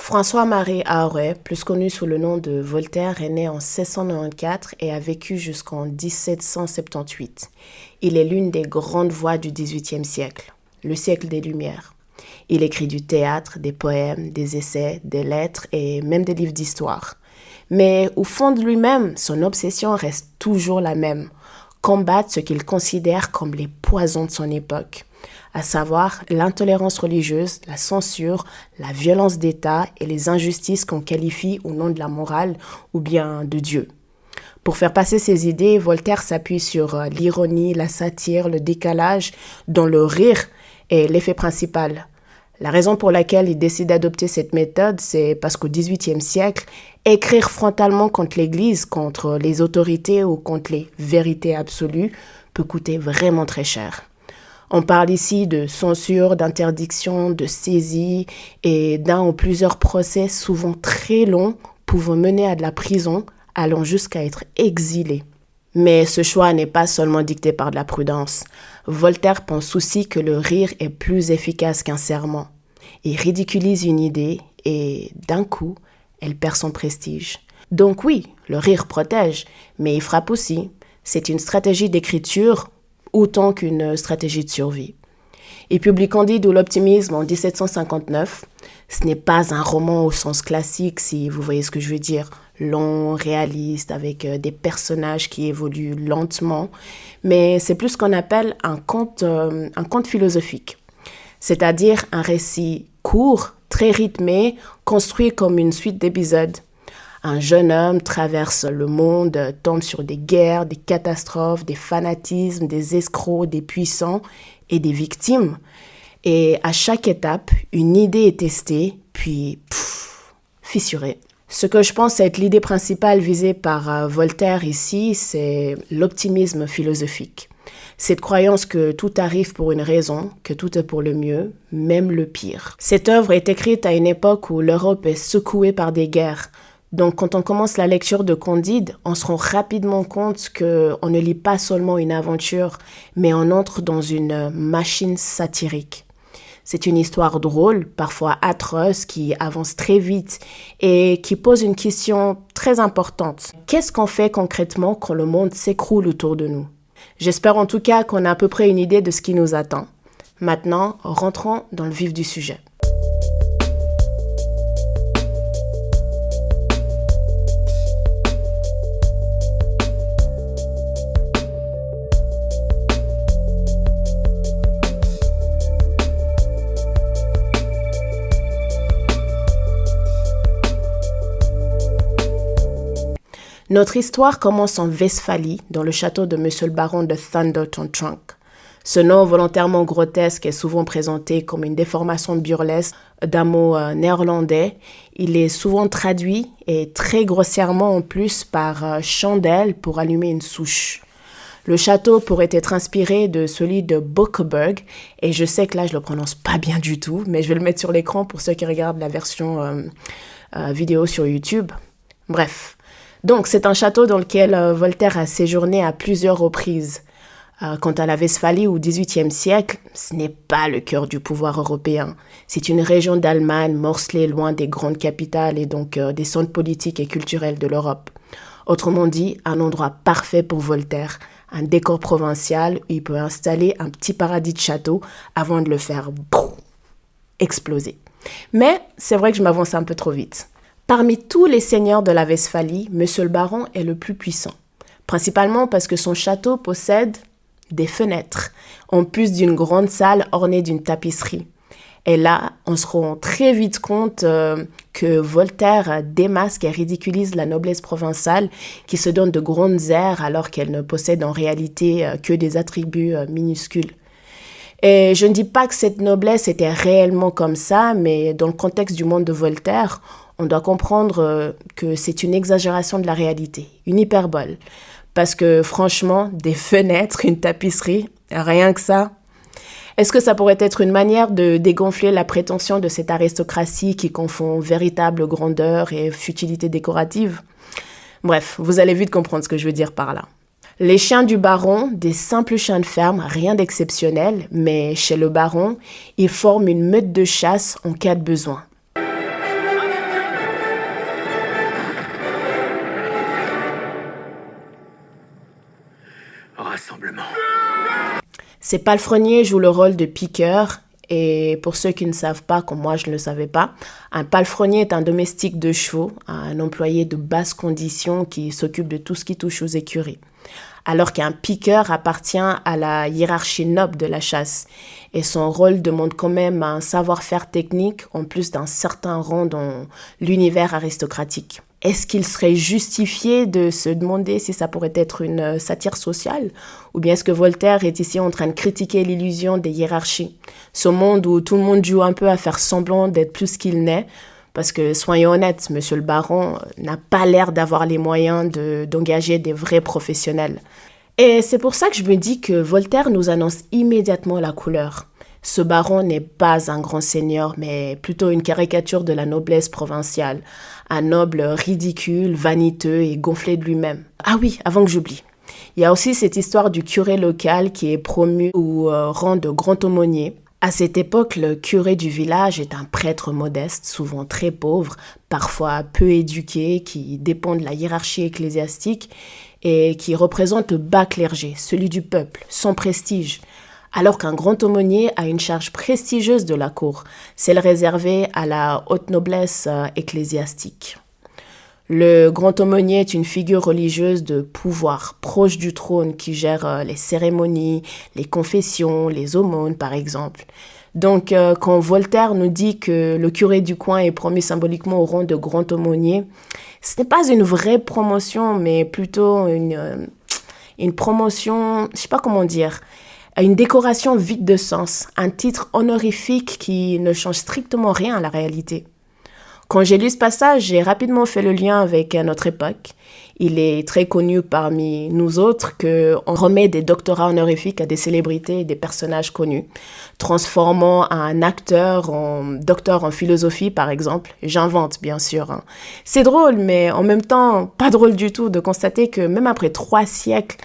François-Marie Arouet, plus connu sous le nom de Voltaire, est né en 1694 et a vécu jusqu'en 1778. Il est l'une des grandes voix du XVIIIe siècle, le siècle des Lumières. Il écrit du théâtre, des poèmes, des essais, des lettres et même des livres d'histoire. Mais au fond de lui-même, son obsession reste toujours la même, combattre ce qu'il considère comme les poisons de son époque, à savoir l'intolérance religieuse, la censure, la violence d'État et les injustices qu'on qualifie au nom de la morale ou bien de Dieu. Pour faire passer ses idées, Voltaire s'appuie sur l'ironie, la satire, le décalage, dont le rire est l'effet principal. La raison pour laquelle il décide d'adopter cette méthode, c'est parce qu'au XVIIIe siècle, écrire frontalement contre l'Église, contre les autorités ou contre les vérités absolues peut coûter vraiment très cher. On parle ici de censure, d'interdiction, de saisie et d'un ou plusieurs procès souvent très longs pouvant mener à de la prison, allant jusqu'à être exilé. Mais ce choix n'est pas seulement dicté par de la prudence. Voltaire pense aussi que le rire est plus efficace qu'un sermon. Il ridiculise une idée et, d'un coup, elle perd son prestige. Donc oui, le rire protège, mais il frappe aussi. C'est une stratégie d'écriture autant qu'une stratégie de survie. Il publie Candide ou l'optimisme en 1759. Ce n'est pas un roman au sens classique, si vous voyez ce que je veux dire. Long, réaliste, avec des personnages qui évoluent lentement. Mais c'est plus ce qu'on appelle un conte philosophique. C'est-à-dire un récit court, très rythmé, construit comme une suite d'épisodes. Un jeune homme traverse le monde, tombe sur des guerres, des catastrophes, des fanatismes, des escrocs, des puissants et des victimes. Et à chaque étape, une idée est testée, puis fissurée. Ce que je pense être l'idée principale visée par Voltaire ici, c'est l'optimisme philosophique. Cette croyance que tout arrive pour une raison, que tout est pour le mieux, même le pire. Cette œuvre est écrite à une époque où l'Europe est secouée par des guerres. Donc, quand on commence la lecture de Candide, on se rend rapidement compte qu'on ne lit pas seulement une aventure, mais on entre dans une machine satirique. C'est une histoire drôle, parfois atroce, qui avance très vite et qui pose une question très importante. Qu'est-ce qu'on fait concrètement quand le monde s'écroule autour de nous ? J'espère en tout cas qu'on a à peu près une idée de ce qui nous attend. Maintenant, rentrons dans le vif du sujet. Notre histoire commence en Westphalie, dans le château de Monsieur le baron de Thunder-ten-Tronckh. Ce nom volontairement grotesque est souvent présenté comme une déformation burlesque d'un mot néerlandais. Il est souvent traduit, et très grossièrement en plus, par chandelle pour allumer une souche. Le château pourrait être inspiré de celui de Bokeberg, et je sais que là je le prononce pas bien du tout, mais je vais le mettre sur l'écran pour ceux qui regardent la version vidéo sur YouTube. Bref. Donc, c'est un château dans lequel Voltaire a séjourné à plusieurs reprises. Quant à la Westphalie au XVIIIe siècle, ce n'est pas le cœur du pouvoir européen. C'est une région d'Allemagne morcelée loin des grandes capitales et donc des centres politiques et culturels de l'Europe. Autrement dit, un endroit parfait pour Voltaire, un décor provincial où il peut installer un petit paradis de château avant de le faire exploser. Mais c'est vrai que je m'avance un peu trop vite. Parmi tous les seigneurs de la Westphalie, Monsieur le baron est le plus puissant, principalement parce que son château possède des fenêtres, en plus d'une grande salle ornée d'une tapisserie. Et là, on se rend très vite compte que Voltaire démasque et ridiculise la noblesse provençale qui se donne de grandes airs alors qu'elle ne possède en réalité que des attributs minuscules. Et je ne dis pas que cette noblesse était réellement comme ça, mais dans le contexte du monde de Voltaire, on doit comprendre que c'est une exagération de la réalité, une hyperbole. Parce que franchement, des fenêtres, une tapisserie, rien que ça. Est-ce que ça pourrait être une manière de dégonfler la prétention de cette aristocratie qui confond véritable grandeur et futilité décorative ? Bref, vous allez vite comprendre ce que je veux dire par là. Les chiens du baron, des simples chiens de ferme, rien d'exceptionnel, mais chez le baron, ils forment une meute de chasse en cas de besoin. Ces palefreniers jouent le rôle de piqueurs. Et pour ceux qui ne savent pas, comme moi je ne le savais pas, un palefrenier est un domestique de chevaux, un employé de basse condition qui s'occupe de tout ce qui touche aux écuries. Alors qu'un piqueur appartient à la hiérarchie noble de la chasse. Et son rôle demande quand même un savoir-faire technique en plus d'un certain rang dans l'univers aristocratique. Est-ce qu'il serait justifié de se demander si ça pourrait être une satire sociale? Ou bien est-ce que Voltaire est ici en train de critiquer l'illusion des hiérarchies? Ce monde où tout le monde joue un peu à faire semblant d'être plus qu'il n'est. Parce que, soyons honnêtes, monsieur le baron n'a pas l'air d'avoir les moyens d'engager des vrais professionnels. Et c'est pour ça que je me dis que Voltaire nous annonce immédiatement la couleur. Ce baron n'est pas un grand seigneur, mais plutôt une caricature de la noblesse provinciale. Un noble ridicule, vaniteux et gonflé de lui-même. Ah oui, avant que j'oublie. Il y a aussi cette histoire du curé local qui est promu au rang de grand aumônier. À cette époque, le curé du village est un prêtre modeste, souvent très pauvre, parfois peu éduqué, qui dépend de la hiérarchie ecclésiastique et qui représente le bas clergé, celui du peuple, sans prestige. Alors qu'un grand aumônier a une charge prestigieuse de la cour, celle réservée à la haute noblesse ecclésiastique. Le grand aumônier est une figure religieuse de pouvoir, proche du trône, qui gère les cérémonies, les confessions, les aumônes par exemple. Donc quand Voltaire nous dit que le curé du coin est promu symboliquement au rang de grand aumônier, ce n'est pas une vraie promotion, mais plutôt une promotion, je sais pas comment dire, une décoration vide de sens, un titre honorifique qui ne change strictement rien à la réalité. Quand j'ai lu ce passage, j'ai rapidement fait le lien avec notre époque. Il est très connu parmi nous autres qu'on remet des doctorats honorifiques à des célébrités et des personnages connus, transformant un acteur en docteur en philosophie, par exemple. J'invente, bien sûr. C'est drôle, mais en même temps, pas drôle du tout de constater que même après 3 siècles,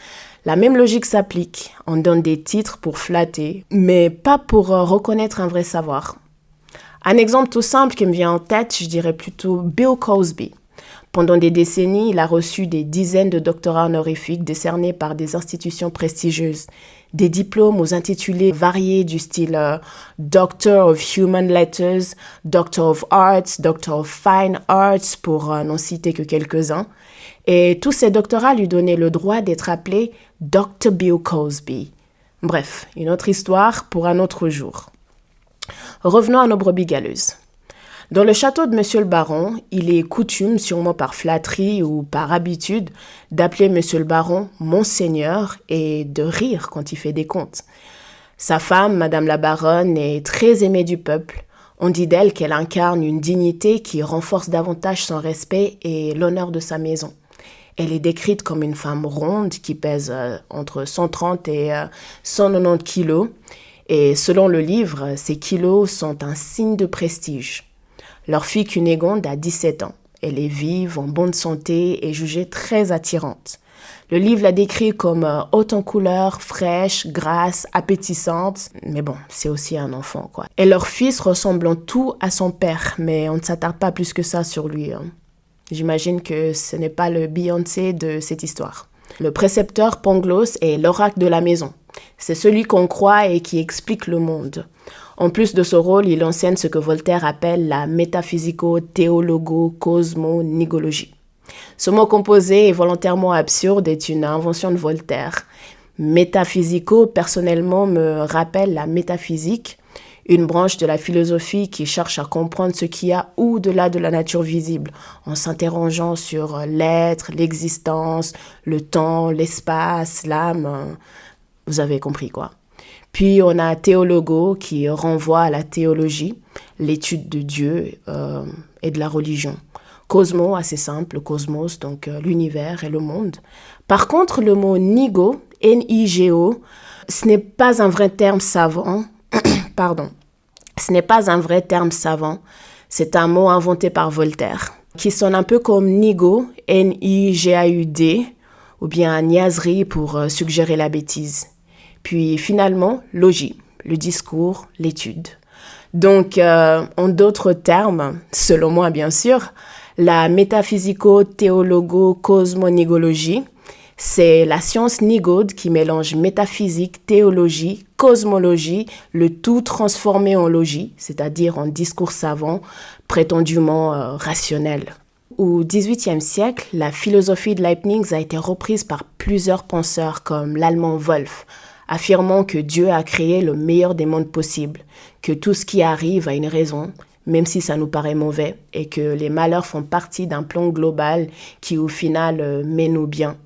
la même logique s'applique. On donne des titres pour flatter, mais pas pour reconnaître un vrai savoir. Un exemple tout simple qui me vient en tête, je dirais plutôt Bill Cosby. Pendant des décennies, il a reçu des dizaines de doctorats honorifiques décernés par des institutions prestigieuses. Des diplômes aux intitulés variés du style Doctor of Human Letters, Doctor of Arts, Doctor of Fine Arts, pour n'en citer que quelques-uns. Et tous ces doctorats lui donnaient le droit d'être appelé Dr. Bill Cosby. Bref, une autre histoire pour un autre jour. Revenons à nos brebis galeuses. Dans le château de Monsieur le Baron, il est coutume, sûrement par flatterie ou par habitude, d'appeler Monsieur le Baron Monseigneur et de rire quand il fait des comptes. Sa femme, Madame la Baronne, est très aimée du peuple. On dit d'elle qu'elle incarne une dignité qui renforce davantage son respect et l'honneur de sa maison. Elle est décrite comme une femme ronde qui pèse entre 130 et 190 kilos. Et selon le livre, ces kilos sont un signe de prestige. Leur fille Cunégonde a 17 ans. Elle est vive, en bonne santé et jugée très attirante. Le livre la décrit comme haute en couleur, fraîche, grasse, appétissante. Mais bon, c'est aussi un enfant, quoi. Et leur fils ressemble en tout à son père, mais on ne s'attarde pas plus que ça sur lui. J'imagine que ce n'est pas le Beyoncé de cette histoire. Le précepteur Pangloss est l'oracle de la maison. C'est celui qu'on croit et qui explique le monde. En plus de ce rôle, il enseigne ce que Voltaire appelle la métaphysico-théologo-cosmo-nigologie. Ce mot composé et volontairement absurde est une invention de Voltaire. Métaphysico, personnellement, me rappelle la métaphysique, une branche de la philosophie qui cherche à comprendre ce qu'il y a au-delà de la nature visible, en s'interrogeant sur l'être, l'existence, le temps, l'espace, l'âme. Vous avez compris quoi. Puis on a théologo qui renvoie à la théologie, l'étude de Dieu et de la religion. Cosmo, assez simple, cosmos, donc l'univers et le monde. Par contre, le mot nigo, N-I-G-O, ce n'est pas un vrai terme savant. Pardon. Ce n'est pas un vrai terme savant. C'est un mot inventé par Voltaire, qui sonne un peu comme nigo, N-I-G-A-U-D, ou bien niaiserie pour suggérer la bêtise. Puis finalement, logie, le discours, l'étude. Donc, en d'autres termes, selon moi bien sûr, la métaphysico-théologo-cosmonigologie, c'est la science nigaude qui mélange métaphysique, théologie, cosmologie, le tout transformé en logie, c'est-à-dire en discours savant, prétendument rationnel. Au XVIIIe siècle, la philosophie de Leibniz a été reprise par plusieurs penseurs comme l'allemand Wolff, affirmant que Dieu a créé le meilleur des mondes possibles, que tout ce qui arrive a une raison, même si ça nous paraît mauvais, et que les malheurs font partie d'un plan global qui au final mène au bien.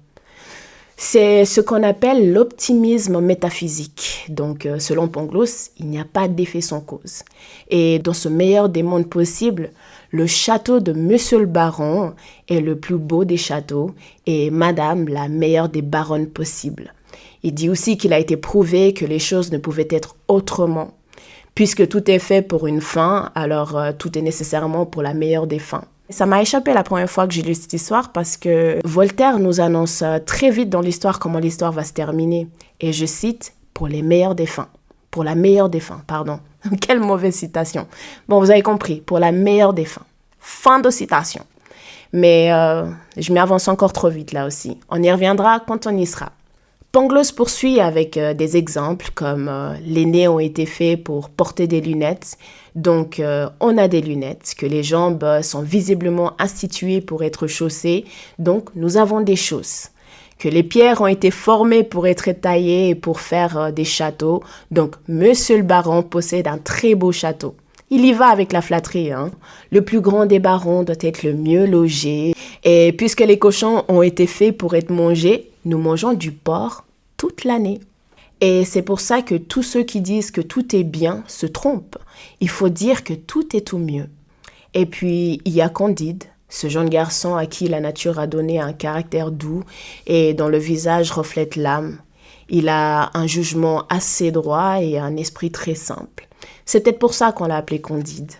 C'est ce qu'on appelle l'optimisme métaphysique. Donc, selon Pangloss, il n'y a pas d'effet sans cause. Et dans ce meilleur des mondes possibles, le château de Monsieur le Baron est le plus beau des châteaux et Madame la meilleure des baronnes possibles. Il dit aussi qu'il a été prouvé que les choses ne pouvaient être autrement. Puisque tout est fait pour une fin, alors tout est nécessairement pour la meilleure des fins. Ça m'a échappé la première fois que j'ai lu cette histoire parce que Voltaire nous annonce très vite dans l'histoire comment l'histoire va se terminer. Et je cite, pour les meilleures des fins. Pour la meilleure des fins, pardon. Quelle mauvaise citation. Bon, vous avez compris, pour la meilleure des fins. Fin de citation. Mais je m'avance encore trop vite là aussi. On y reviendra quand on y sera. Pangloss poursuit avec des exemples comme les nez ont été faits pour porter des lunettes. Donc, on a des lunettes, que les jambes sont visiblement instituées pour être chaussées. Donc, nous avons des chausses. Que les pierres ont été formées pour être taillées et pour faire des châteaux. Donc, Monsieur le Baron possède un très beau château. Il y va avec la flatterie, hein. Le plus grand des barons doit être le mieux logé. Et puisque les cochons ont été faits pour être mangés, nous mangeons du porc toute l'année. Et c'est pour ça que tous ceux qui disent que tout est bien se trompent. Il faut dire que tout est tout mieux. Et puis, il y a Candide, ce jeune garçon à qui la nature a donné un caractère doux et dont le visage reflète l'âme. Il a un jugement assez droit et un esprit très simple. C'est peut-être pour ça qu'on l'a appelé Candide.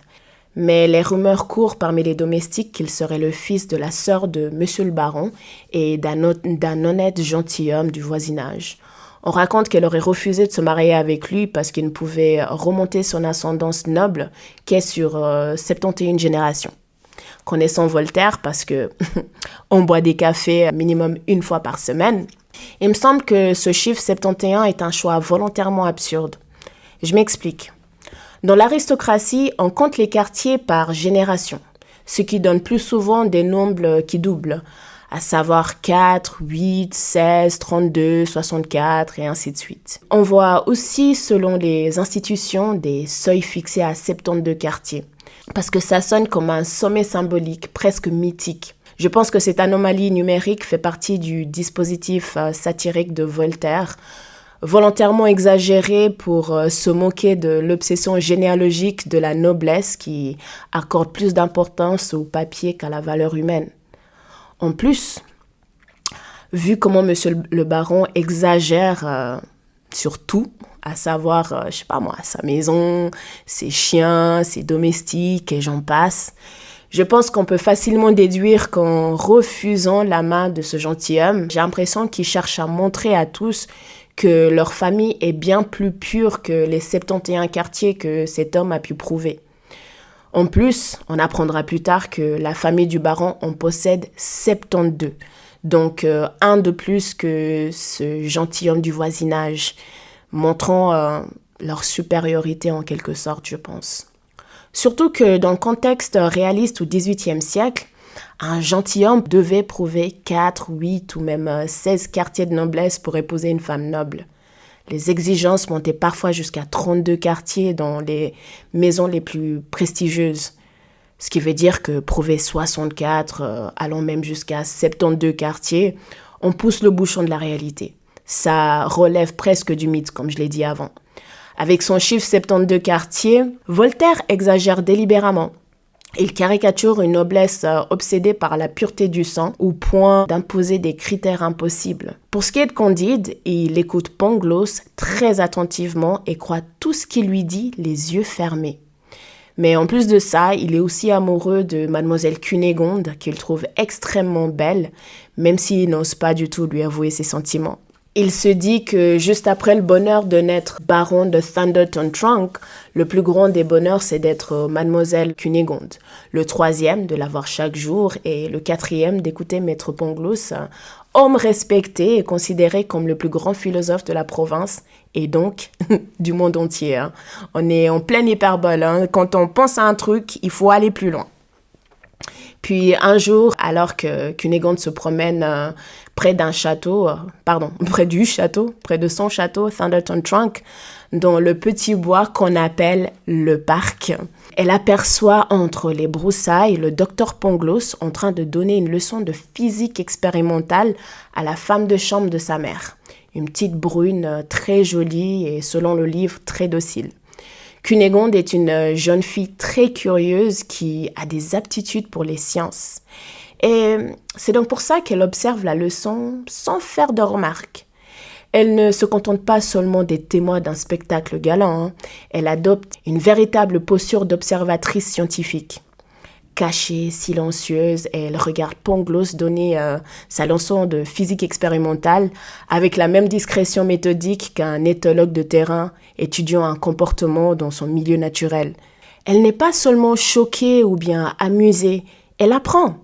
Mais les rumeurs courent parmi les domestiques qu'il serait le fils de la sœur de Monsieur le Baron et d'un honnête gentilhomme du voisinage. On raconte qu'elle aurait refusé de se marier avec lui parce qu'il ne pouvait remonter son ascendance noble qu'est sur 71 générations. Connaissant Voltaire, parce que on boit des cafés minimum une fois par semaine, il me semble que ce chiffre 71 est un choix volontairement absurde. Je m'explique. Dans l'aristocratie, on compte les quartiers par génération, ce qui donne plus souvent des nombres qui doublent, à savoir 4, 8, 16, 32, 64 et ainsi de suite. On voit aussi, selon les institutions, des seuils fixés à 72 quartiers, parce que ça sonne comme un sommet symbolique presque mythique. Je pense que cette anomalie numérique fait partie du dispositif satirique de Voltaire, volontairement exagéré pour se moquer de l'obsession généalogique de la noblesse qui accorde plus d'importance au papier qu'à la valeur humaine. En plus, vu comment Monsieur le Baron exagère sur tout, à savoir, je sais pas moi, sa maison, ses chiens, ses domestiques et j'en passe, je pense qu'on peut facilement déduire qu'en refusant la main de ce gentilhomme, j'ai l'impression qu'il cherche à montrer à tous que leur famille est bien plus pure que les 71 quartiers que cet homme a pu prouver. En plus, on apprendra plus tard que la famille du baron en possède 72, donc un de plus que ce gentilhomme du voisinage, montrant leur supériorité en quelque sorte, je pense. Surtout que dans le contexte réaliste au XVIIIe siècle, un gentilhomme devait prouver 4, 8 ou même 16 quartiers de noblesse pour épouser une femme noble. Les exigences montaient parfois jusqu'à 32 quartiers dans les maisons les plus prestigieuses. Ce qui veut dire que prouver 64, allant même jusqu'à 72 quartiers, on pousse le bouchon de la réalité. Ça relève presque du mythe, comme je l'ai dit avant. Avec son chiffre 72 quartiers, Voltaire exagère délibérément. Il caricature une noblesse obsédée par la pureté du sang au point d'imposer des critères impossibles. Pour ce qui est de Candide, il écoute Pangloss très attentivement et croit tout ce qu'il lui dit les yeux fermés. Mais en plus de ça, il est aussi amoureux de mademoiselle Cunégonde qu'il trouve extrêmement belle, même s'il n'ose pas du tout lui avouer ses sentiments. Il se dit que juste après le bonheur de naître baron de Thunderton Trunk, le plus grand des bonheurs, c'est d'être mademoiselle Cunégonde. Le troisième, de l'avoir chaque jour. Et le quatrième, d'écouter Maître Pangloss, homme respecté et considéré comme le plus grand philosophe de la province et donc du monde entier. Hein. On est en pleine hyperbole. Hein. Quand on pense à un truc, il faut aller plus loin. Puis un jour, alors que Cunégonde se promène près du château, près de son château, Thunderton Trunk, dans le petit bois qu'on appelle le parc, elle aperçoit entre les broussailles le docteur Pangloss en train de donner une leçon de physique expérimentale à la femme de chambre de sa mère. Une petite brune très jolie et, selon le livre, très docile. Cunégonde est une jeune fille très curieuse qui a des aptitudes pour les sciences. Et c'est donc pour ça qu'elle observe la leçon sans faire de remarques. Elle ne se contente pas seulement des témoins d'un spectacle galant, hein. Elle adopte une véritable posture d'observatrice scientifique. Cachée, silencieuse, elle regarde Pangloss donner sa leçon de physique expérimentale avec la même discrétion méthodique qu'un éthologue de terrain étudiant un comportement dans son milieu naturel. Elle n'est pas seulement choquée ou bien amusée, elle apprend.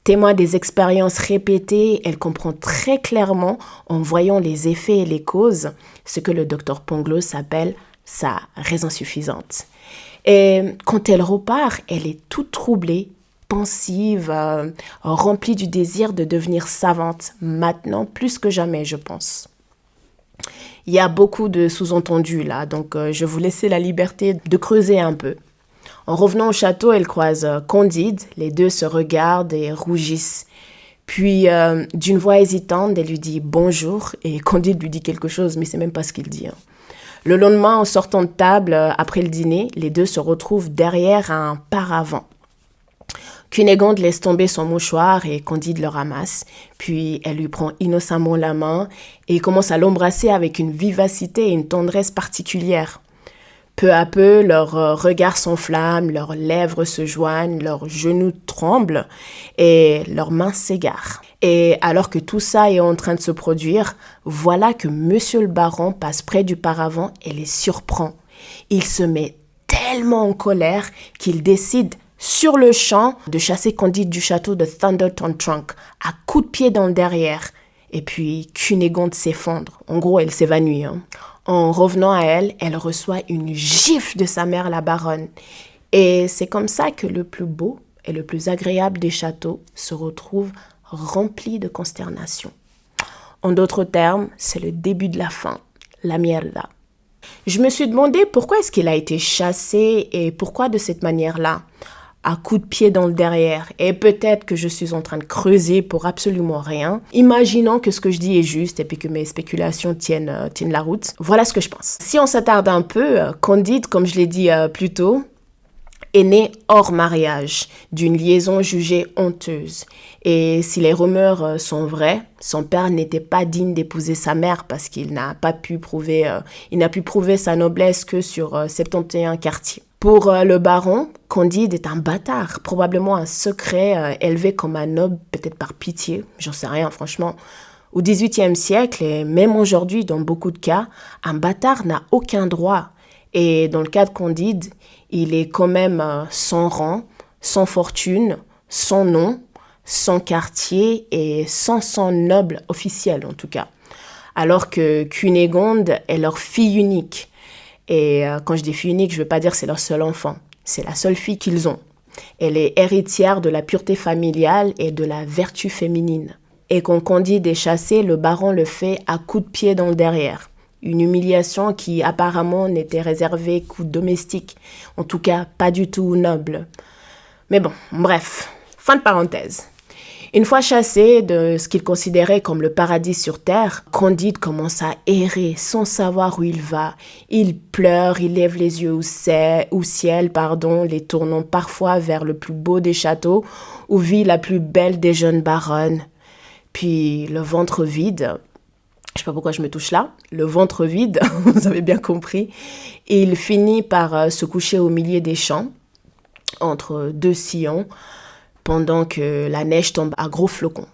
Témoin des expériences répétées, elle comprend très clairement, en voyant les effets et les causes, ce que le docteur Pangloss appelle sa raison suffisante. Et quand elle repart, elle est toute troublée, pensive, remplie du désir de devenir savante, maintenant plus que jamais, je pense. Il y a beaucoup de sous-entendus là, donc je vais vous laisser la liberté de creuser un peu. En revenant au château, elle croise Candide, les deux se regardent et rougissent. Puis, d'une voix hésitante, elle lui dit « bonjour » et Candide lui dit quelque chose, mais c'est même pas ce qu'il dit. Hein. Le lendemain, en sortant de table, après le dîner, les deux se retrouvent derrière un paravent. Cunégonde laisse tomber son mouchoir et Candide le ramasse. Puis elle lui prend innocemment la main et commence à l'embrasser avec une vivacité et une tendresse particulières. Peu à peu, leurs regards s'enflamment, leurs lèvres se joignent, leurs genoux tremblent et leurs mains s'égarent. Et alors que tout ça est en train de se produire, voilà que Monsieur le Baron passe près du paravent et les surprend. Il se met tellement en colère qu'il décide sur le champ de chasser Candide du château de Thunderton Trunk à coups de pied dans le derrière. Et puis Cunégonde s'effondre. En gros, elle s'évanouit. Hein. En revenant à elle, elle reçoit une gifle de sa mère, la baronne. Et c'est comme ça que le plus beau et le plus agréable des châteaux se retrouve rempli de consternation. En d'autres termes, c'est le début de la fin, la mierda. Je me suis demandé pourquoi est-ce qu'il a été chassé et pourquoi de cette manière-là, à coups de pied dans le derrière. Et peut-être que je suis en train de creuser pour absolument rien, imaginant que ce que je dis est juste et puis que mes spéculations tiennent la route. Voilà ce que je pense. Si on s'attarde un peu, Candide, comme je l'ai dit plus tôt, est né hors mariage, d'une liaison jugée honteuse. Et si les rumeurs sont vraies, son père n'était pas digne d'épouser sa mère parce qu'il n'a pu prouver sa noblesse que sur 71 quartiers. Pour le baron, Candide est un bâtard, probablement un secret élevé comme un noble, peut-être par pitié, j'en sais rien franchement. Au XVIIIe siècle, et même aujourd'hui dans beaucoup de cas, un bâtard n'a aucun droit. Et dans le cas de Candide, il est quand même sans rang, sans fortune, sans nom, sans quartier et sans son noble officiel en tout cas. Alors que Cunégonde est leur fille unique. Et quand je dis fille unique, je ne veux pas dire que c'est leur seul enfant. C'est la seule fille qu'ils ont. Elle est héritière de la pureté familiale et de la vertu féminine. Et quand Candide est chassé, le baron le fait à coups de pied dans le derrière. Une humiliation qui apparemment n'était réservée qu'aux domestiques. En tout cas, pas du tout aux nobles. Mais bon, bref, fin de parenthèse. Une fois chassé de ce qu'il considérait comme le paradis sur terre, Candide commence à errer sans savoir où il va. Il pleure, il lève les yeux au ciel, les tournant parfois vers le plus beau des châteaux où vit la plus belle des jeunes baronnes. Puis le ventre vide, je sais pas pourquoi je me touche là, le ventre vide, vous avez bien compris, et il finit par se coucher au milieu des champs, entre deux sillons, pendant que la neige tombe à gros flocons.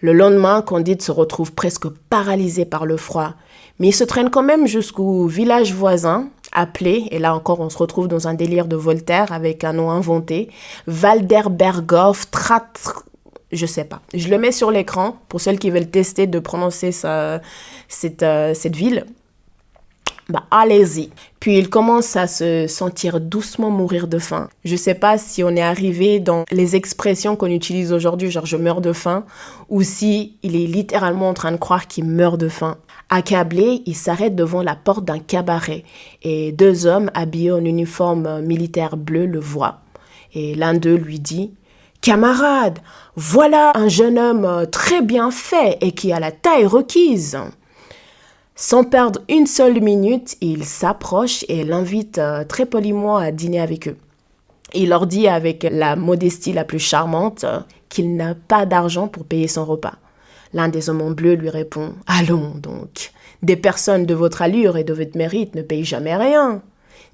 Le lendemain, Candide se retrouve presque paralysé par le froid. Mais il se traîne quand même jusqu'au village voisin, appelé, et là encore on se retrouve dans un délire de Voltaire avec un nom inventé, Walderberghof, je sais pas. Je le mets sur l'écran pour celles qui veulent tester de prononcer cette ville. Bah, allez-y. Puis il commence à se sentir doucement mourir de faim. Je sais pas si on est arrivé dans les expressions qu'on utilise aujourd'hui, genre je meurs de faim, ou si il est littéralement en train de croire qu'il meurt de faim. Accablé, il s'arrête devant la porte d'un cabaret et 2 hommes habillés en uniforme militaire bleu le voient. Et l'un d'eux lui dit « Camarade, voilà un jeune homme très bien fait et qui a la taille requise !» Sans perdre une seule minute, il s'approche et l'invite très poliment à dîner avec eux. Il leur dit avec la modestie la plus charmante qu'il n'a pas d'argent pour payer son repas. L'un des hommes en bleu lui répond « Allons donc, des personnes de votre allure et de votre mérite ne payent jamais rien.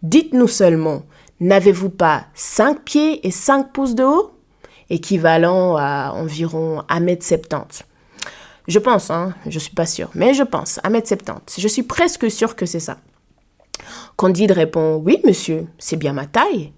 Dites-nous seulement, n'avez-vous pas 5 pieds et 5 pouces de haut ?» équivalent à environ 1,70 m. Je pense, je suis pas sûre, mais je pense, 1,70 m. Je suis presque sûre que c'est ça. Candide répond, oui, monsieur, c'est bien ma taille.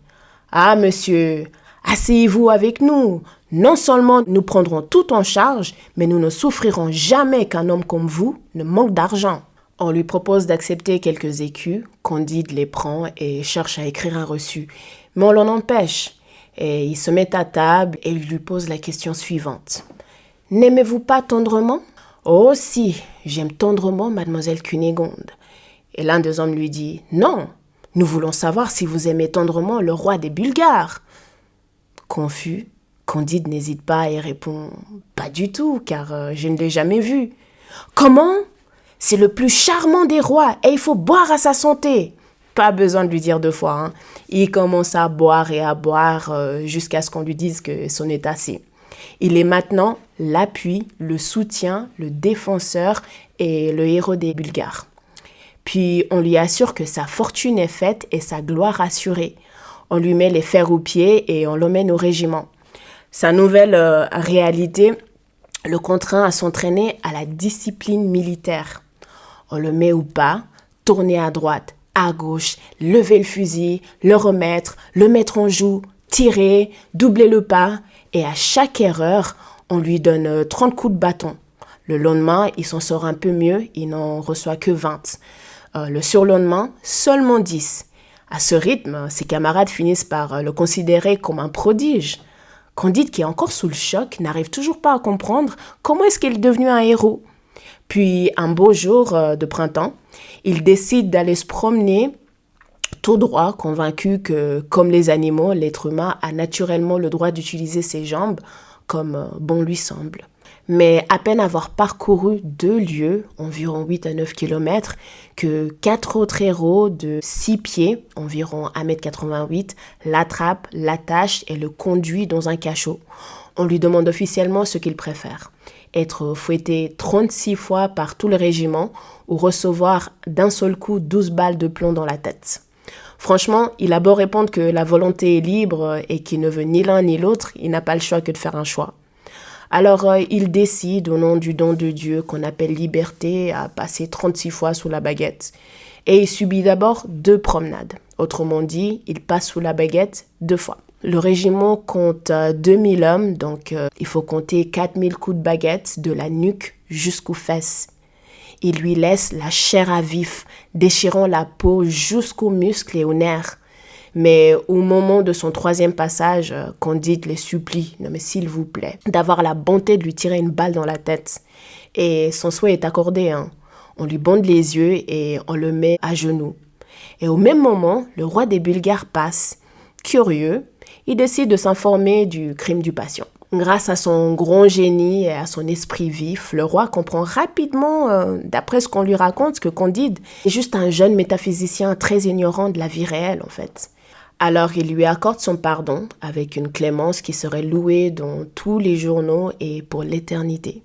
Ah, monsieur, asseyez-vous avec nous. Non seulement nous prendrons tout en charge, mais nous ne souffrirons jamais qu'un homme comme vous ne manque d'argent. On lui propose d'accepter quelques écus, Candide les prend et cherche à écrire un reçu. Mais on l'en empêche. Et il se met à table et lui pose la question suivante. « N'aimez-vous pas tendrement ?»« Oh si, j'aime tendrement mademoiselle Cunégonde. » Et l'un des hommes lui dit « Non, nous voulons savoir si vous aimez tendrement le roi des Bulgares. » Confus, Candide n'hésite pas et répond « Pas du tout, car je ne l'ai jamais vu. »« Comment ? C'est le plus charmant des rois et il faut boire à sa santé. » Pas besoin de lui dire 2 fois. Il commence à boire et à boire jusqu'à ce qu'on lui dise que c'en est assez. Il est maintenant l'appui, le soutien, le défenseur et le héros des Bulgares. Puis on lui assure que sa fortune est faite et sa gloire assurée. On lui met les fers aux pieds et on l'emmène au régiment. Sa nouvelle réalité le contraint à s'entraîner à la discipline militaire. On le met au pas, tourner à droite, à gauche, lever le fusil, le remettre, le mettre en joue, tirer, doubler le pas. Et à chaque erreur, on lui donne 30 coups de bâton. Le lendemain, il s'en sort un peu mieux, il n'en reçoit que 20. Le surlendemain, seulement 10. À ce rythme, ses camarades finissent par le considérer comme un prodige. Candide, qui est encore sous le choc, n'arrive toujours pas à comprendre comment est-ce qu'il est devenu un héros. Puis, un beau jour de printemps, il décide d'aller se promener tout droit, convaincu que, comme les animaux, l'être humain a naturellement le droit d'utiliser ses jambes comme bon lui semble. Mais à peine avoir parcouru 2 lieues, environ 8 à 9 km, que 4 autres héros de 6 pieds, environ 1,88 m, l'attrapent, l'attachent et le conduisent dans un cachot. On lui demande officiellement ce qu'il préfère. Être fouetté 36 fois par tout le régiment ou recevoir d'un seul coup 12 balles de plomb dans la tête. Franchement, il a beau répondre que la volonté est libre et qu'il ne veut ni l'un ni l'autre, il n'a pas le choix que de faire un choix. Alors, il décide, au nom du don de Dieu qu'on appelle liberté, à passer 36 fois sous la baguette. Et il subit d'abord 2 promenades. Autrement dit, il passe sous la baguette 2 fois. Le régiment compte 2000 hommes, donc il faut compter 4000 coups de baguette de la nuque jusqu'aux fesses. Il lui laisse la chair à vif, déchirant la peau jusqu'aux muscles et aux nerfs. Mais au moment de son 3e passage, Candide les supplie, non mais s'il vous plaît, d'avoir la bonté de lui tirer une balle dans la tête. Et son souhait est accordé. On lui bande les yeux et on le met à genoux. Et au même moment, le roi des Bulgares passe. Curieux, il décide de s'informer du crime du patient. Grâce à son grand génie et à son esprit vif, le roi comprend rapidement, d'après ce qu'on lui raconte, que Candide est juste un jeune métaphysicien très ignorant de la vie réelle en fait. Alors il lui accorde son pardon avec une clémence qui serait louée dans tous les journaux et pour l'éternité.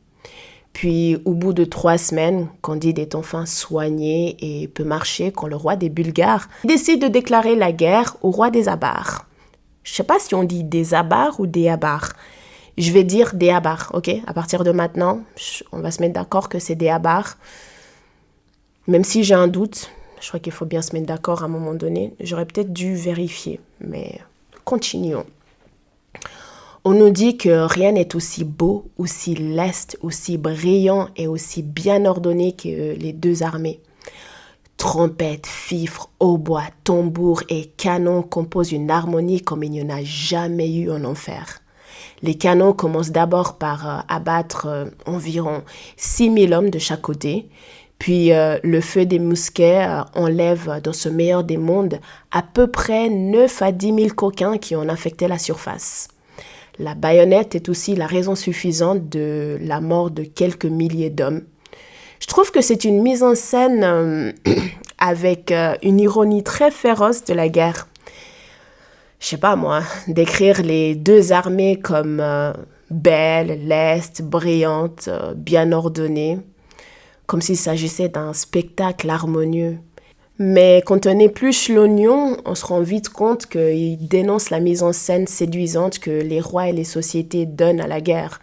Puis au bout de 3 semaines, Candide est enfin soigné et peut marcher quand le roi des Bulgares décide de déclarer la guerre au roi des Abars. Je ne sais pas si on dit des Abars ou des Abars. Je vais dire des abars, ok? À partir de maintenant, on va se mettre d'accord que c'est des abars. Même si j'ai un doute, je crois qu'il faut bien se mettre d'accord à un moment donné. J'aurais peut-être dû vérifier, mais continuons. On nous dit que rien n'est aussi beau, aussi leste, aussi brillant et aussi bien ordonné que les deux armées. Trompettes, fifres, hautbois, tambours et canons composent une harmonie comme il n'y en a jamais eu en enfer. Les canons commencent d'abord par abattre environ 6000 hommes de chaque côté, puis le feu des mousquets enlève dans ce meilleur des mondes à peu près 9 à 10 000 coquins qui ont infecté la surface. La baïonnette est aussi la raison suffisante de la mort de quelques milliers d'hommes. Je trouve que c'est une mise en scène avec une ironie très féroce de la guerre. Je sais pas moi, décrire les deux armées comme belles, lestes, brillantes, bien ordonnées, comme s'il s'agissait d'un spectacle harmonieux. Mais quand on épluche l'oignon, on se rend vite compte qu'il dénonce la mise en scène séduisante que les rois et les sociétés donnent à la guerre.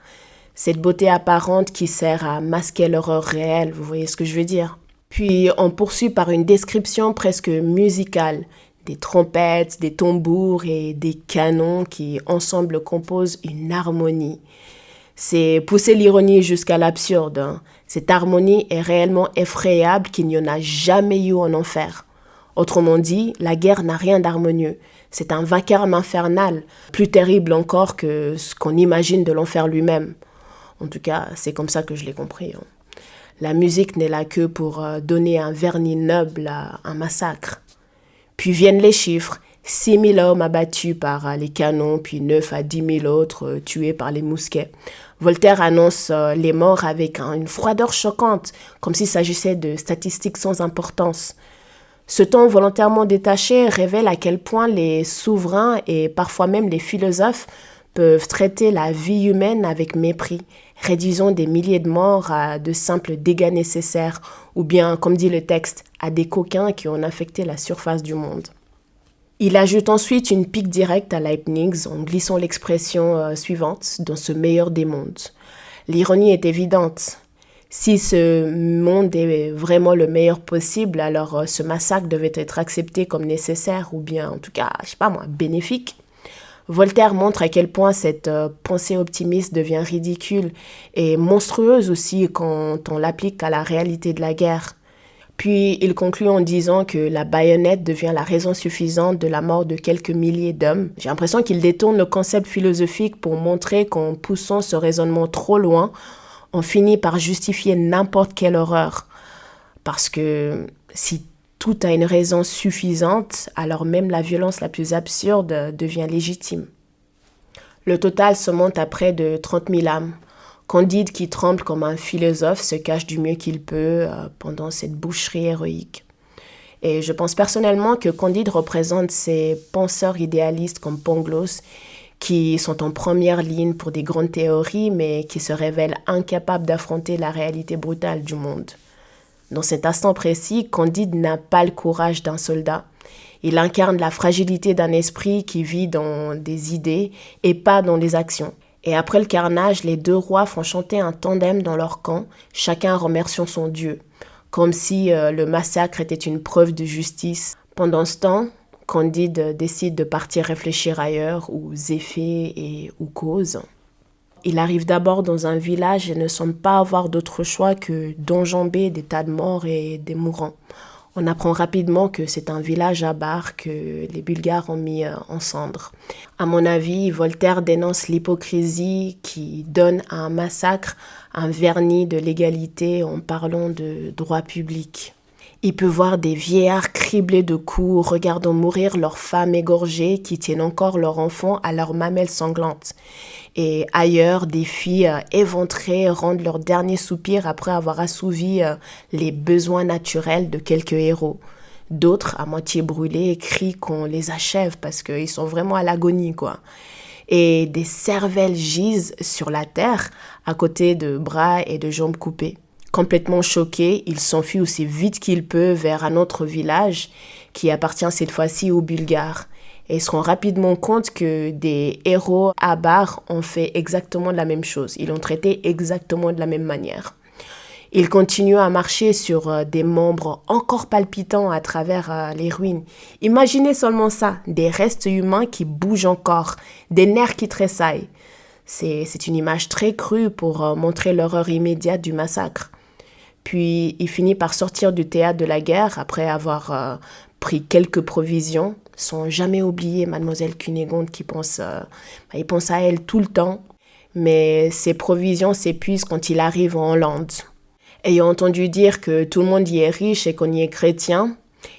Cette beauté apparente qui sert à masquer l'horreur réelle, vous voyez ce que je veux dire? Puis on poursuit par une description presque musicale, des trompettes, des tambours et des canons qui ensemble composent une harmonie. C'est pousser l'ironie jusqu'à l'absurde, hein. Cette harmonie est réellement effrayable qu'il n'y en a jamais eu en enfer. Autrement dit, la guerre n'a rien d'harmonieux. C'est un vacarme infernal, plus terrible encore que ce qu'on imagine de l'enfer lui-même. En tout cas, c'est comme ça que je l'ai compris, hein. La musique n'est là que pour donner un vernis noble à un massacre. Puis viennent les chiffres. 6000 hommes abattus par les canons, puis 9 à 10 000 autres tués par les mousquets. Voltaire annonce les morts avec une froideur choquante, comme s'il s'agissait de statistiques sans importance. Ce ton volontairement détaché révèle à quel point les souverains et parfois même les philosophes peuvent traiter la vie humaine avec mépris, réduisant des milliers de morts à de simples dégâts nécessaires, ou bien, comme dit le texte, à des coquins qui ont infecté la surface du monde. Il ajoute ensuite une pique directe à Leibniz en glissant l'expression suivante, dans ce meilleur des mondes. L'ironie est évidente. Si ce monde est vraiment le meilleur possible, alors ce massacre devait être accepté comme nécessaire ou bien, en tout cas, je sais pas moi, bénéfique. Voltaire montre à quel point cette pensée optimiste devient ridicule et monstrueuse aussi quand on l'applique à la réalité de la guerre. Puis il conclut en disant que la baïonnette devient la raison suffisante de la mort de quelques milliers d'hommes. J'ai l'impression qu'il détourne le concept philosophique pour montrer qu'en poussant ce raisonnement trop loin, on finit par justifier n'importe quelle horreur. Parce que si tout a une raison suffisante, alors même la violence la plus absurde devient légitime. Le total se monte à près de 30 000 âmes. Candide, qui tremble comme un philosophe, se cache du mieux qu'il peut pendant cette boucherie héroïque. Et je pense personnellement que Candide représente ces penseurs idéalistes comme Pangloss, qui sont en première ligne pour des grandes théories, mais qui se révèlent incapables d'affronter la réalité brutale du monde. Dans cet instant précis, Candide n'a pas le courage d'un soldat. Il incarne la fragilité d'un esprit qui vit dans des idées et pas dans les actions. Et après le carnage, les deux rois font chanter un tandem dans leur camp, chacun remerciant son dieu, comme si le massacre était une preuve de justice. Pendant ce temps, Candide décide de partir réfléchir ailleurs, aux effets et aux causes. Il arrive d'abord dans un village et ne semble pas avoir d'autre choix que d'enjamber des tas de morts et des mourants. On apprend rapidement que c'est un village à barres que les Bulgares ont mis en cendres. À mon avis, Voltaire dénonce l'hypocrisie qui donne à un massacre un vernis de légalité en parlant de droit public. Il peut voir des vieillards criblés de coups, regardant mourir leurs femmes égorgées qui tiennent encore leurs enfants à leurs mamelles sanglantes. Et ailleurs, des filles éventrées rendent leur dernier soupir après avoir assouvi les besoins naturels de quelques héros. D'autres, à moitié brûlés, crient qu'on les achève parce qu'ils sont vraiment à l'agonie, quoi. Et des cervelles gisent sur la terre à côté de bras et de jambes coupées. Complètement choqué, il s'enfuit aussi vite qu'il peut vers un autre village qui appartient cette fois-ci aux Bulgares. Et ils se rendent rapidement compte que des héros Abar ont fait exactement la même chose. Ils l'ont traité exactement de la même manière. Ils continuent à marcher sur des membres encore palpitants à travers les ruines. Imaginez seulement ça, des restes humains qui bougent encore, des nerfs qui tressaillent. C'est une image très crue pour montrer l'horreur immédiate du massacre. Puis il finit par sortir du théâtre de la guerre après avoir pris quelques provisions, sans jamais oublier Mademoiselle Cunégonde qui pense à elle tout le temps. Mais ses provisions s'épuisent quand il arrive en Hollande. Ayant entendu dire que tout le monde y est riche et qu'on y est chrétien,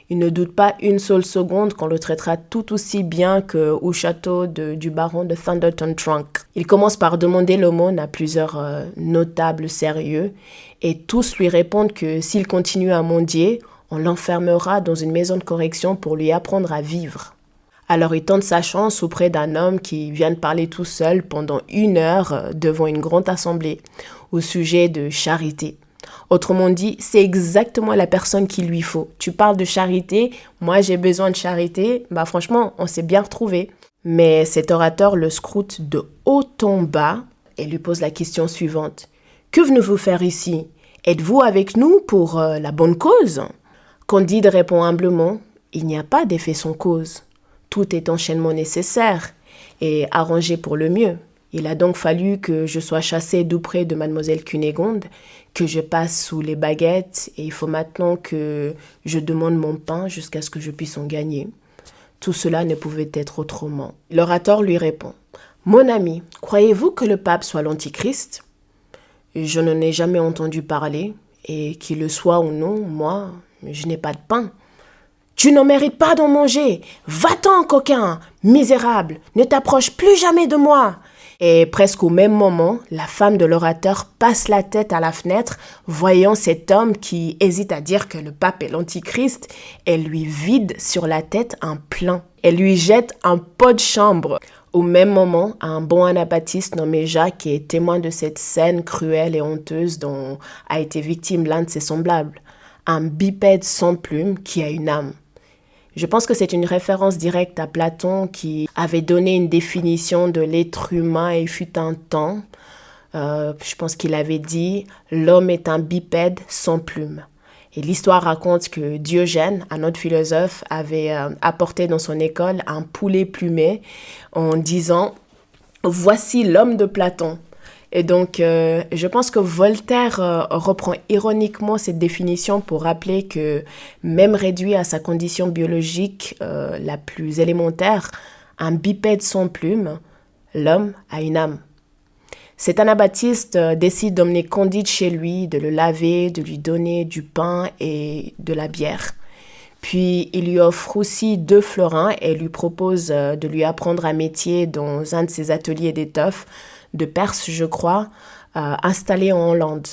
il ne doute pas une seule seconde qu'on le traitera tout aussi bien qu'au château du baron de Thunderton Trunk. Il commence par demander l'aumône à plusieurs notables sérieux et tous lui répondent que s'il continue à mendier, on l'enfermera dans une maison de correction pour lui apprendre à vivre. Alors il tente sa chance auprès d'un homme qui vient de parler tout seul pendant 1 heure devant une grande assemblée au sujet de charité. Autrement dit, c'est exactement la personne qu'il lui faut. Tu parles de charité, moi j'ai besoin de charité, franchement, on s'est bien retrouvés. Mais cet orateur le scrute de haut en bas et lui pose la question suivante. « Que venez-vous faire ici? Êtes-vous avec nous pour la bonne cause ?» Candide répond humblement « Il n'y a pas d'effet sans cause. Tout est enchaînement nécessaire et arrangé pour le mieux. Il a donc fallu que je sois chassé d'auprès de Mademoiselle Cunégonde, que je passe sous les baguettes et il faut maintenant que je demande mon pain jusqu'à ce que je puisse en gagner. Tout cela ne pouvait être autrement. » L'orateur lui répond « Mon ami, croyez-vous que le pape soit l'antichrist ? Je n'en ai jamais entendu parler et qu'il le soit ou non, moi, je n'ai pas de pain. » « Tu n'en mérites pas d'en manger. Va-t'en, coquin, misérable, ne t'approche plus jamais de moi. » Et presque au même moment, la femme de l'orateur passe la tête à la fenêtre, voyant cet homme qui hésite à dire que le pape est l'antichrist. Elle lui vide sur la tête un plein. Elle lui jette un pot de chambre. Au même moment, un bon anabaptiste nommé Jacques est témoin de cette scène cruelle et honteuse dont a été victime l'un de ses semblables. Un bipède sans plume qui a une âme. Je pense que c'est une référence directe à Platon qui avait donné une définition de l'être humain et fut un temps. Je pense qu'il avait dit « L'homme est un bipède sans plume ». Et l'histoire raconte que Diogène, un autre philosophe, avait apporté dans son école un poulet plumé en disant « Voici l'homme de Platon ». Et donc, je pense que Voltaire reprend ironiquement cette définition pour rappeler que même réduit à sa condition biologique la plus élémentaire, un bipède sans plume, l'homme a une âme. Cet anabaptiste décide d'emmener Candide chez lui, de le laver, de lui donner du pain et de la bière. Puis, il lui offre aussi 2 florins et lui propose de lui apprendre un métier dans un de ses ateliers d'étoffe, de Perse, je crois, installé en Hollande.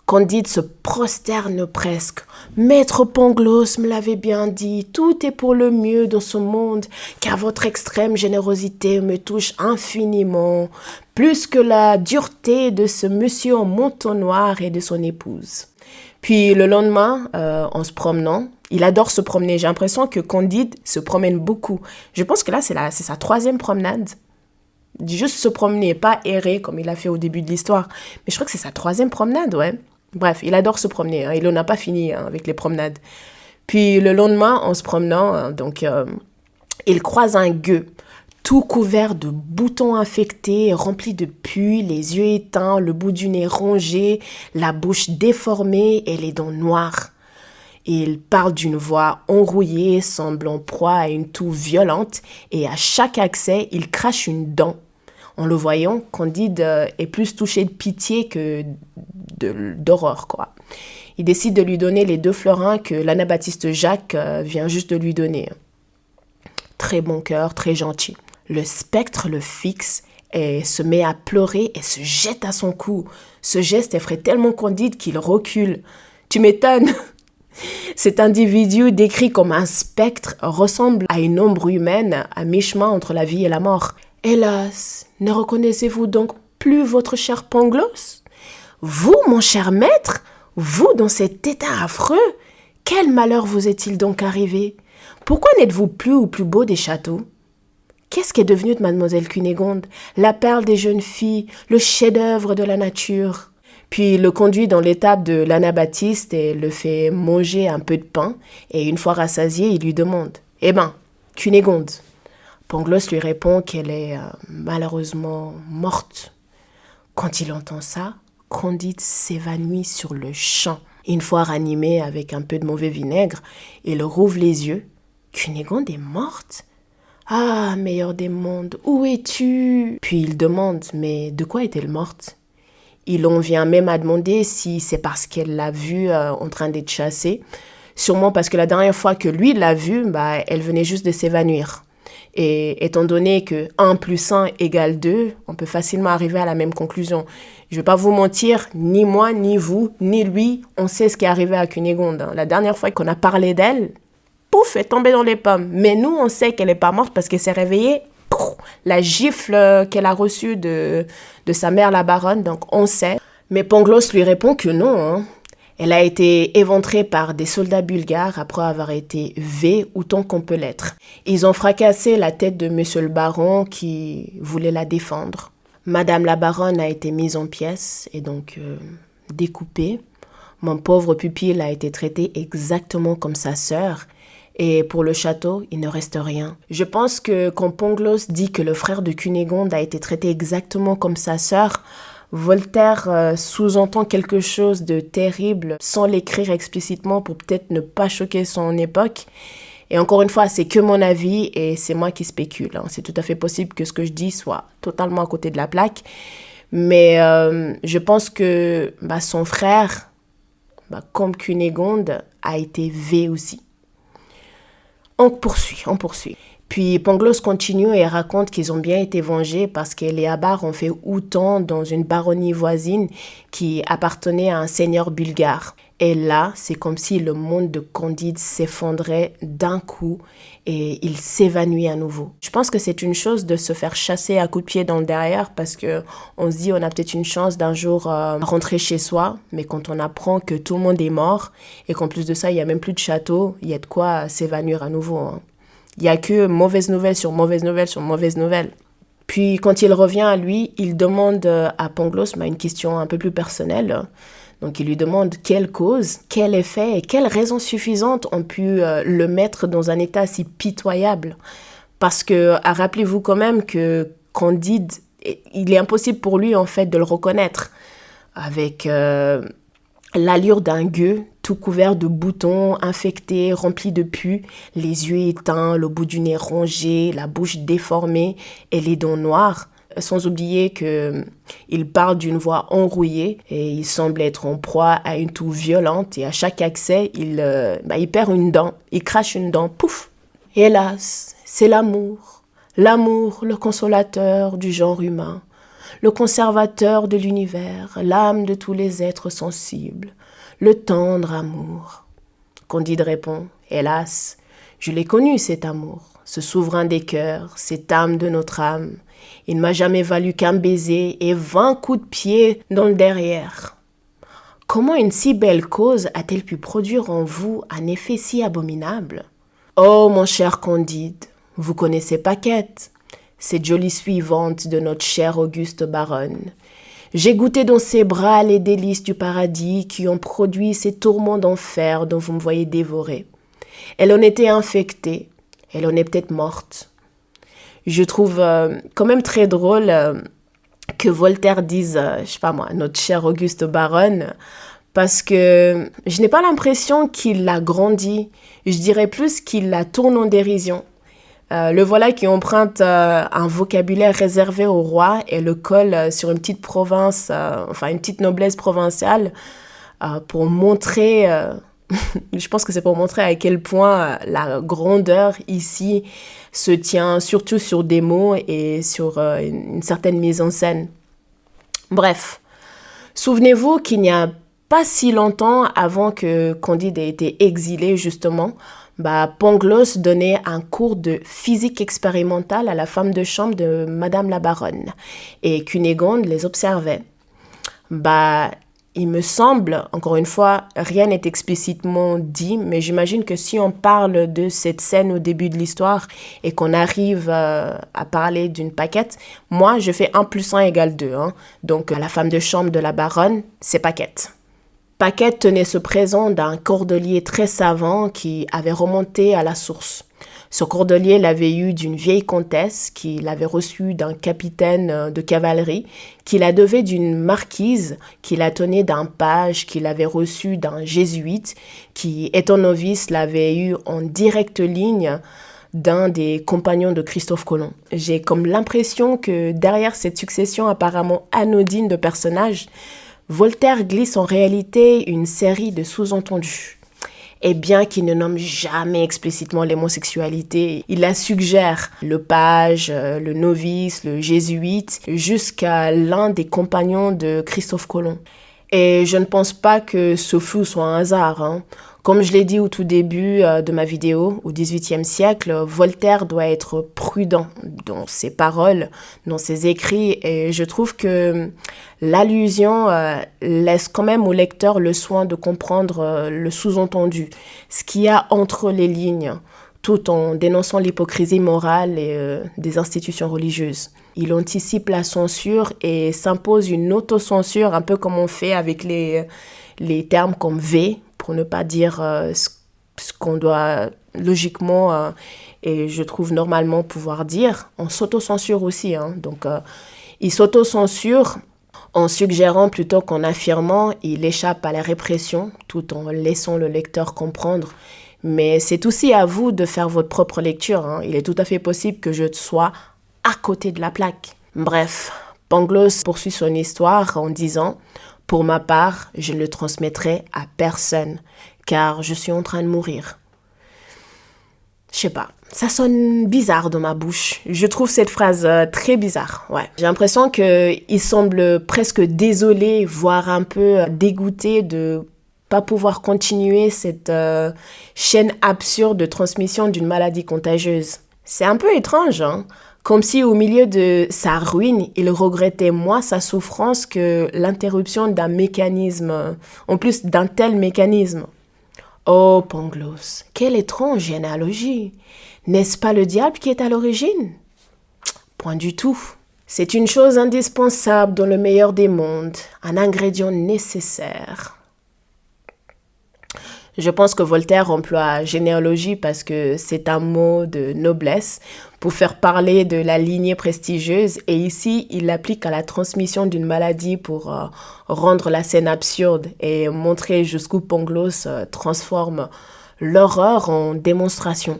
Candide se prosterne presque. « Maître Pangloss me l'avait bien dit, tout est pour le mieux dans ce monde, car votre extrême générosité me touche infiniment, plus que la dureté de ce monsieur en manteau noir et de son épouse. » Puis le lendemain, en se promenant, il adore se promener. J'ai l'impression que Candide se promène beaucoup. Je pense que là, c'est sa 3e promenade. Juste se promener, pas errer comme il a fait au début de l'histoire. Mais je crois que c'est sa 3e promenade, ouais. Bref, il adore se promener. Hein. Il n'en a pas fini avec les promenades. Puis le lendemain, en se promenant, il croise un gueux, tout couvert de boutons infectés, rempli de pus, les yeux éteints, le bout du nez rongé, la bouche déformée et les dents noires. Il parle d'une voix enrouillée, semblant proie à une toux violente, et à chaque accès, il crache une dent. En le voyant, Candide est plus touché de pitié que d'horreur, quoi. Il décide de lui donner les 2 florins que l'anabaptiste Jacques vient juste de lui donner. Très bon cœur, très gentil. Le spectre le fixe et se met à pleurer et se jette à son cou. Ce geste effraie tellement Candide qu'il recule. Tu m'étonnes. Cet individu, décrit comme un spectre, ressemble à une ombre humaine à mi-chemin entre la vie et la mort. Hélas, ne reconnaissez-vous donc plus votre cher Pangloss? Vous, mon cher maître, vous dans cet état affreux, quel malheur vous est-il donc arrivé? Pourquoi n'êtes-vous plus ou plus beau des châteaux? Qu'est-ce qui est devenu de mademoiselle Cunégonde, la perle des jeunes filles, le chef-d'œuvre de la nature? Puis il le conduit dans l'étable de l'Anabaptiste et le fait manger un peu de pain, et une fois rassasié, il lui demande « Eh ben, Cunégonde ?» Pangloss lui répond qu'elle est malheureusement morte. Quand il entend ça, Candide s'évanouit sur le champ. Une fois ranimé avec un peu de mauvais vinaigre, il rouvre les yeux. « Cunégonde est morte ? Ah, meilleur des mondes, où es-tu » Puis il demande « Mais de quoi est-elle morte ?» Il en vient même à demander si c'est parce qu'elle l'a vue en train d'être chassée. Sûrement parce que la dernière fois que lui l'a vue, elle venait juste de s'évanouir. Et étant donné que 1 + 1 = 2, on peut facilement arriver à la même conclusion. Je ne vais pas vous mentir, ni moi, ni vous, ni lui, on sait ce qui est arrivé à Cunégonde. La dernière fois qu'on a parlé d'elle, pouf, elle est tombée dans les pommes. Mais nous, on sait qu'elle n'est pas morte parce qu'elle s'est réveillée. Pouf, la gifle qu'elle a reçue de sa mère, la baronne, donc on sait. Mais Pangloss lui répond que non. Elle a été éventrée par des soldats bulgares après avoir été V autant qu'on peut l'être. Ils ont fracassé la tête de monsieur le baron qui voulait la défendre. Madame la baronne a été mise en pièces et donc découpée. Mon pauvre pupille a été traité exactement comme sa sœur. Et pour le château, il ne reste rien. Je pense que quand Pangloss dit que le frère de Cunégonde a été traité exactement comme sa sœur, Voltaire sous-entend quelque chose de terrible sans l'écrire explicitement pour peut-être ne pas choquer son époque. Et encore une fois, c'est que mon avis et c'est moi qui spécule. C'est tout à fait possible que ce que je dis soit totalement à côté de la plaque. Mais je pense que son frère, comme Cunégonde, a été V aussi. On poursuit. Puis Pangloss continue et raconte qu'ils ont bien été vengés parce que les Abar ont fait autant dans une baronnie voisine qui appartenait à un seigneur bulgare. Et là, c'est comme si le monde de Candide s'effondrait d'un coup et il s'évanouit à nouveau. Je pense que c'est une chose de se faire chasser à coups de pied dans le derrière parce que on se dit on a peut-être une chance d'un jour rentrer chez soi, mais quand on apprend que tout le monde est mort et qu'en plus de ça, il n'y a même plus de château, il y a de quoi s'évanouir à nouveau. Il n'y a que mauvaise nouvelle sur mauvaise nouvelle sur mauvaise nouvelle. Puis quand il revient à lui, il demande à Pangloss une question un peu plus personnelle. Donc il lui demande quelle cause, quel effet et quelles raisons suffisantes ont pu le mettre dans un état si pitoyable. Parce que rappelez-vous quand même que Candide, il est impossible pour lui en fait de le reconnaître. Avec l'allure d'un gueux, tout couvert de boutons, infecté, rempli de pus, les yeux éteints, le bout du nez rongé, la bouche déformée et les dents noires. Sans oublier qu'il parle d'une voix enrouillée et il semble être en proie à une toux violente et à chaque accès, il perd une dent, il crache une dent, pouf. Hélas, c'est l'amour, le consolateur du genre humain, le conservateur de l'univers, l'âme de tous les êtres sensibles, le tendre amour. Candide répond, hélas, je l'ai connu cet amour, ce souverain des cœurs, cette âme de notre âme. Il ne m'a jamais valu qu'un baiser et 20 coups de pied dans le derrière. Comment une si belle cause a-t-elle pu produire en vous un effet si abominable? Oh, mon cher Candide, vous connaissez Paquette, cette jolie suivante de notre chère Auguste baronne. J'ai goûté dans ses bras les délices du paradis qui ont produit ces tourments d'enfer dont vous me voyez dévorer. Elle en était infectée, elle en est peut-être morte. Je trouve quand même très drôle que Voltaire dise, notre chère Auguste baronne, parce que je n'ai pas l'impression qu'il l'a grandi, je dirais plus qu'il la tourne en dérision. Le voilà qui emprunte un vocabulaire réservé au roi et le colle sur une petite province, une petite noblesse provinciale pour montrer, je pense que c'est pour montrer à quel point la grandeur ici se tient surtout sur des mots et sur une certaine mise en scène. Bref, souvenez-vous qu'il n'y a pas si longtemps avant que Candide ait été exilé justement, Pangloss donnait un cours de physique expérimentale à la femme de chambre de Madame la baronne et Cunégonde les observait. Il me semble, encore une fois, rien n'est explicitement dit, mais j'imagine que si on parle de cette scène au début de l'histoire et qu'on arrive à parler d'une Paquette, moi, je fais 1 + 1 = 2. Hein. Donc, la femme de chambre de la baronne, c'est Paquette. Paquette tenait ce présent d'un cordelier très savant qui avait remonté à la source. Ce cordelier l'avait eu d'une vieille comtesse qui l'avait reçu d'un capitaine de cavalerie, qui la devait d'une marquise, qui la tenait d'un page, qui l'avait reçu d'un jésuite, qui, étant novice, l'avait eu en directe ligne d'un des compagnons de Christophe Colomb. J'ai comme l'impression que derrière cette succession apparemment anodine de personnages, Voltaire glisse en réalité une série de sous-entendus. Et bien qu'il ne nomme jamais explicitement l'homosexualité, il la suggère, le page, le novice, le jésuite, jusqu'à l'un des compagnons de Christophe Colomb. Et je ne pense pas que ce flou soit un hasard. Hein. Comme je l'ai dit au tout début de ma vidéo, au XVIIIe siècle, Voltaire doit être prudent dans ses paroles, dans ses écrits, et je trouve que l'allusion laisse quand même au lecteur le soin de comprendre le sous-entendu, ce qu'il y a entre les lignes, tout en dénonçant l'hypocrisie morale et des institutions religieuses. Il anticipe la censure et s'impose une autocensure, un peu comme on fait avec les termes comme V, pour ne pas dire ce qu'on doit logiquement et je trouve normalement pouvoir dire. On s'autocensure aussi. Hein. Donc, il s'autocensure en suggérant plutôt qu'en affirmant. Il échappe à la répression tout en laissant le lecteur comprendre. Mais c'est aussi à vous de faire votre propre lecture. Hein. Il est tout à fait possible que je sois à côté de la plaque. Bref, Pangloss poursuit son histoire en disant « Pour ma part, je ne le transmettrai à personne, car je suis en train de mourir. » Je sais pas, ça sonne bizarre dans ma bouche. Je trouve cette phrase très bizarre, ouais. J'ai l'impression qu'il semble presque désolé, voire un peu dégoûté de pas pouvoir continuer cette chaîne absurde de transmission d'une maladie contagieuse. C'est un peu étrange, hein. Comme si au milieu de sa ruine, il regrettait moins sa souffrance que l'interruption d'un mécanisme, en plus d'un tel mécanisme. Oh, Pangloss, quelle étrange généalogie! N'est-ce pas le diable qui est à l'origine? Point du tout. C'est une chose indispensable dans le meilleur des mondes, un ingrédient nécessaire. Je pense que Voltaire emploie généalogie parce que c'est un mot de noblesse pour faire parler de la lignée prestigieuse et ici, il l'applique à la transmission d'une maladie pour rendre la scène absurde et montrer jusqu'où Pangloss transforme l'horreur en démonstration.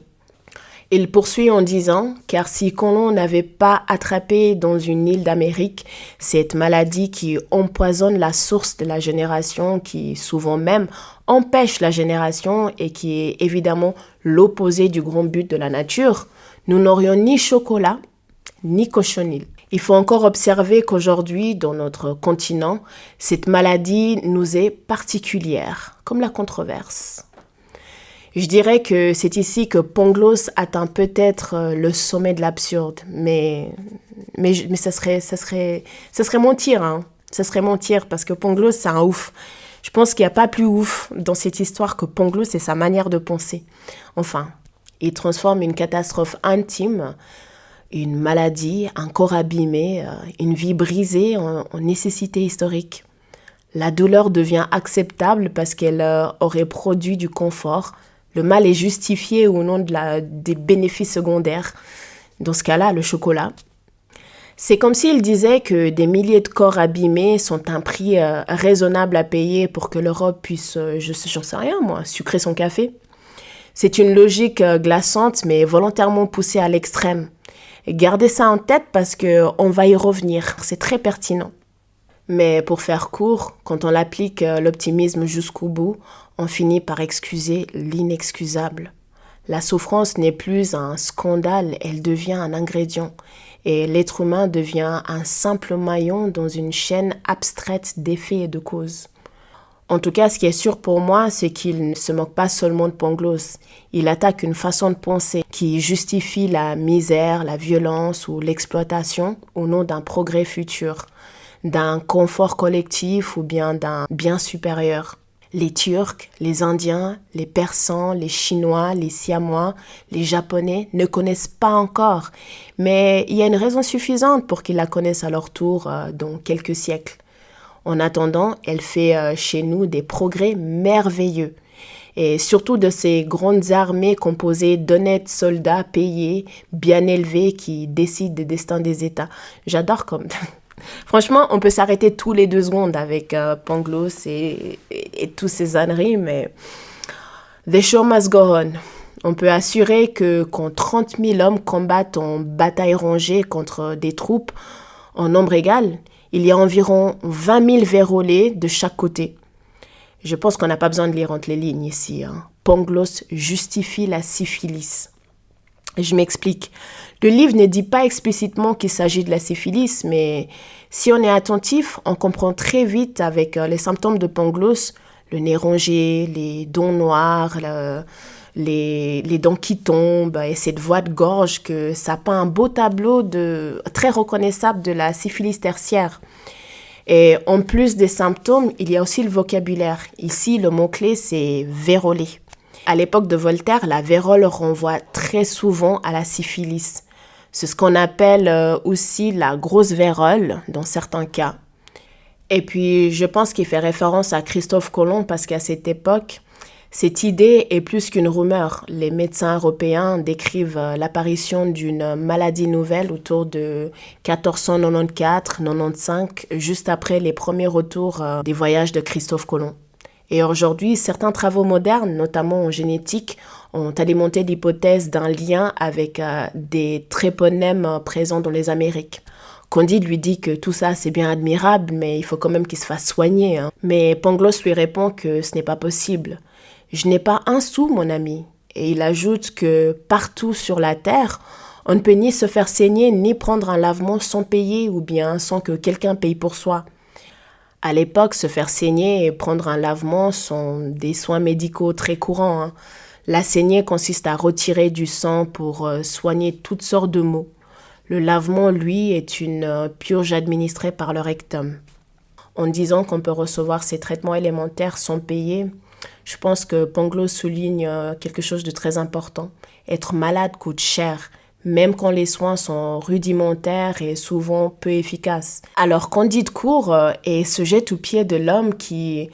Il poursuit en disant « Car si Colomb n'avait pas attrapé dans une île d'Amérique cette maladie qui empoisonne la source de la génération, qui souvent même empêche la génération et qui est évidemment l'opposé du grand but de la nature, nous n'aurions ni chocolat ni cochonnerie. » Il faut encore observer qu'aujourd'hui, dans notre continent, cette maladie nous est particulière, comme la controverse. Je dirais que c'est ici que Pangloss atteint peut-être le sommet de l'absurde, mais ça serait mentir, hein. Ça serait mentir parce que Pangloss, c'est un ouf. Je pense qu'il n'y a pas plus ouf dans cette histoire que Pangloss et sa manière de penser. Enfin, il transforme une catastrophe intime, une maladie, un corps abîmé, une vie brisée en nécessité historique. La douleur devient acceptable parce qu'elle aurait produit du confort. Le mal est justifié au nom des bénéfices secondaires. Dans ce cas-là, le chocolat. C'est comme s'il disait que des milliers de corps abîmés sont un prix raisonnable à payer pour que l'Europe puisse, j'en sais rien moi, sucrer son café. C'est une logique glaçante mais volontairement poussée à l'extrême. Gardez ça en tête parce qu'on va y revenir, c'est très pertinent. Mais pour faire court, quand on applique l'optimisme jusqu'au bout, on finit par excuser l'inexcusable. La souffrance n'est plus un scandale, elle devient un ingrédient. Et l'être humain devient un simple maillon dans une chaîne abstraite d'effets et de causes. En tout cas, ce qui est sûr pour moi, c'est qu'il ne se moque pas seulement de Pangloss. Il attaque une façon de penser qui justifie la misère, la violence ou l'exploitation au nom d'un progrès futur. d'un confort collectif ou bien d'un bien supérieur. Les Turcs, les Indiens, les Persans, les Chinois, les Siamois, les Japonais ne connaissent pas encore, mais il y a une raison suffisante pour qu'ils la connaissent à leur tour dans quelques siècles. En attendant, elle fait chez nous des progrès merveilleux. Et surtout de ces grandes armées composées d'honnêtes soldats payés, bien élevés, qui décident des destins des États. J'adore comme... Franchement, on peut s'arrêter tous les 2 secondes avec Pangloss et tous ces âneries, mais the show must go on. On peut assurer que quand 30 000 hommes combattent en bataille rangée contre des troupes en nombre égal, il y a environ 20 000 vérolés de chaque côté. Je pense qu'on n'a pas besoin de lire entre les lignes ici. Pangloss justifie la syphilis. Je m'explique. Le livre ne dit pas explicitement qu'il s'agit de la syphilis, mais si on est attentif, on comprend très vite avec les symptômes de Pangloss, le nez rongé, les dents noires, les dents qui tombent et cette voix de gorge que ça peint un beau tableau très reconnaissable de la syphilis tertiaire. Et en plus des symptômes, il y a aussi le vocabulaire. Ici, le mot-clé, c'est vérolé. À l'époque de Voltaire, la vérole renvoie très souvent à la syphilis. C'est ce qu'on appelle aussi la grosse vérole dans certains cas. Et puis, je pense qu'il fait référence à Christophe Colomb parce qu'à cette époque, cette idée est plus qu'une rumeur. Les médecins européens décrivent l'apparition d'une maladie nouvelle autour de 1494-95, juste après les premiers retours des voyages de Christophe Colomb. Et aujourd'hui, certains travaux modernes, notamment en génétique, ont alimenté l'hypothèse d'un lien avec des tréponèmes présents dans les Amériques. Candide lui dit que tout ça c'est bien admirable, mais il faut quand même qu'il se fasse soigner. Mais Pangloss lui répond que ce n'est pas possible. « Je n'ai pas un sou, mon ami. » Et il ajoute que partout sur la terre, on ne peut ni se faire saigner ni prendre un lavement sans payer ou bien sans que quelqu'un paye pour soi. À l'époque, se faire saigner et prendre un lavement sont des soins médicaux très courants. La saignée consiste à retirer du sang pour soigner toutes sortes de maux. Le lavement, lui, est une purge administrée par le rectum. En disant qu'on peut recevoir ces traitements élémentaires sans payer, je pense que Pangloss souligne quelque chose de très important. Être malade coûte cher, même quand les soins sont rudimentaires et souvent peu efficaces. Alors Candide court et se jette aux pieds de l'homme qui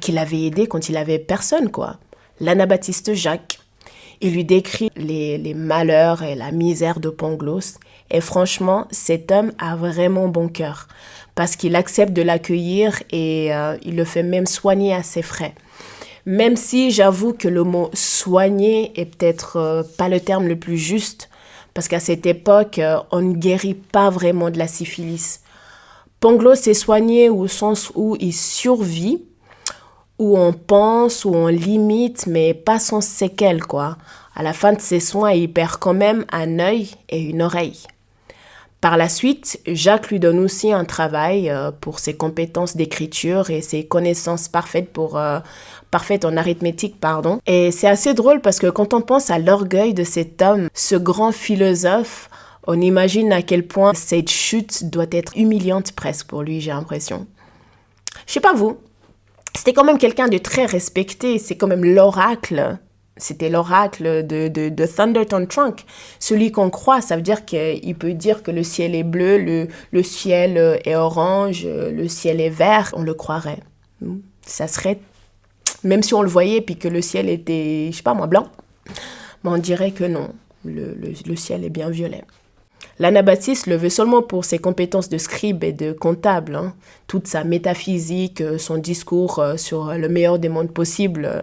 l'avait aidé quand il avait personne, quoi. L'anabaptiste Jacques. Il lui décrit les malheurs et la misère de Pangloss. Et franchement, cet homme a vraiment bon cœur parce qu'il accepte de l'accueillir et il le fait même soigner à ses frais. Même si j'avoue que le mot « soigner » est peut-être pas le terme le plus juste, parce qu'à cette époque, on ne guérit pas vraiment de la syphilis. Pangloss est soigné au sens où il survit, où on pense, où on limite, mais pas sans séquelles, quoi. À la fin de ses soins, il perd quand même un œil et une oreille. Par la suite, Jacques lui donne aussi un travail pour ses compétences d'écriture et ses connaissances parfaites en arithmétique, Et c'est assez drôle parce que quand on pense à l'orgueil de cet homme, ce grand philosophe, on imagine à quel point cette chute doit être humiliante presque pour lui, j'ai l'impression. Je sais pas vous, c'était quand même quelqu'un de très respecté, c'est quand même l'oracle. C'était l'oracle de Thunderton Trunk. Celui qu'on croit, ça veut dire qu'il peut dire que le ciel est bleu, le ciel est orange, le ciel est vert. On le croirait. Ça serait, même si on le voyait puis que le ciel était, je sais pas moi, blanc, mais on dirait que non, le ciel est bien violet. L'anabaptiste le veut seulement pour ses compétences de scribe et de comptable. Toute sa métaphysique, son discours sur le meilleur des mondes possibles,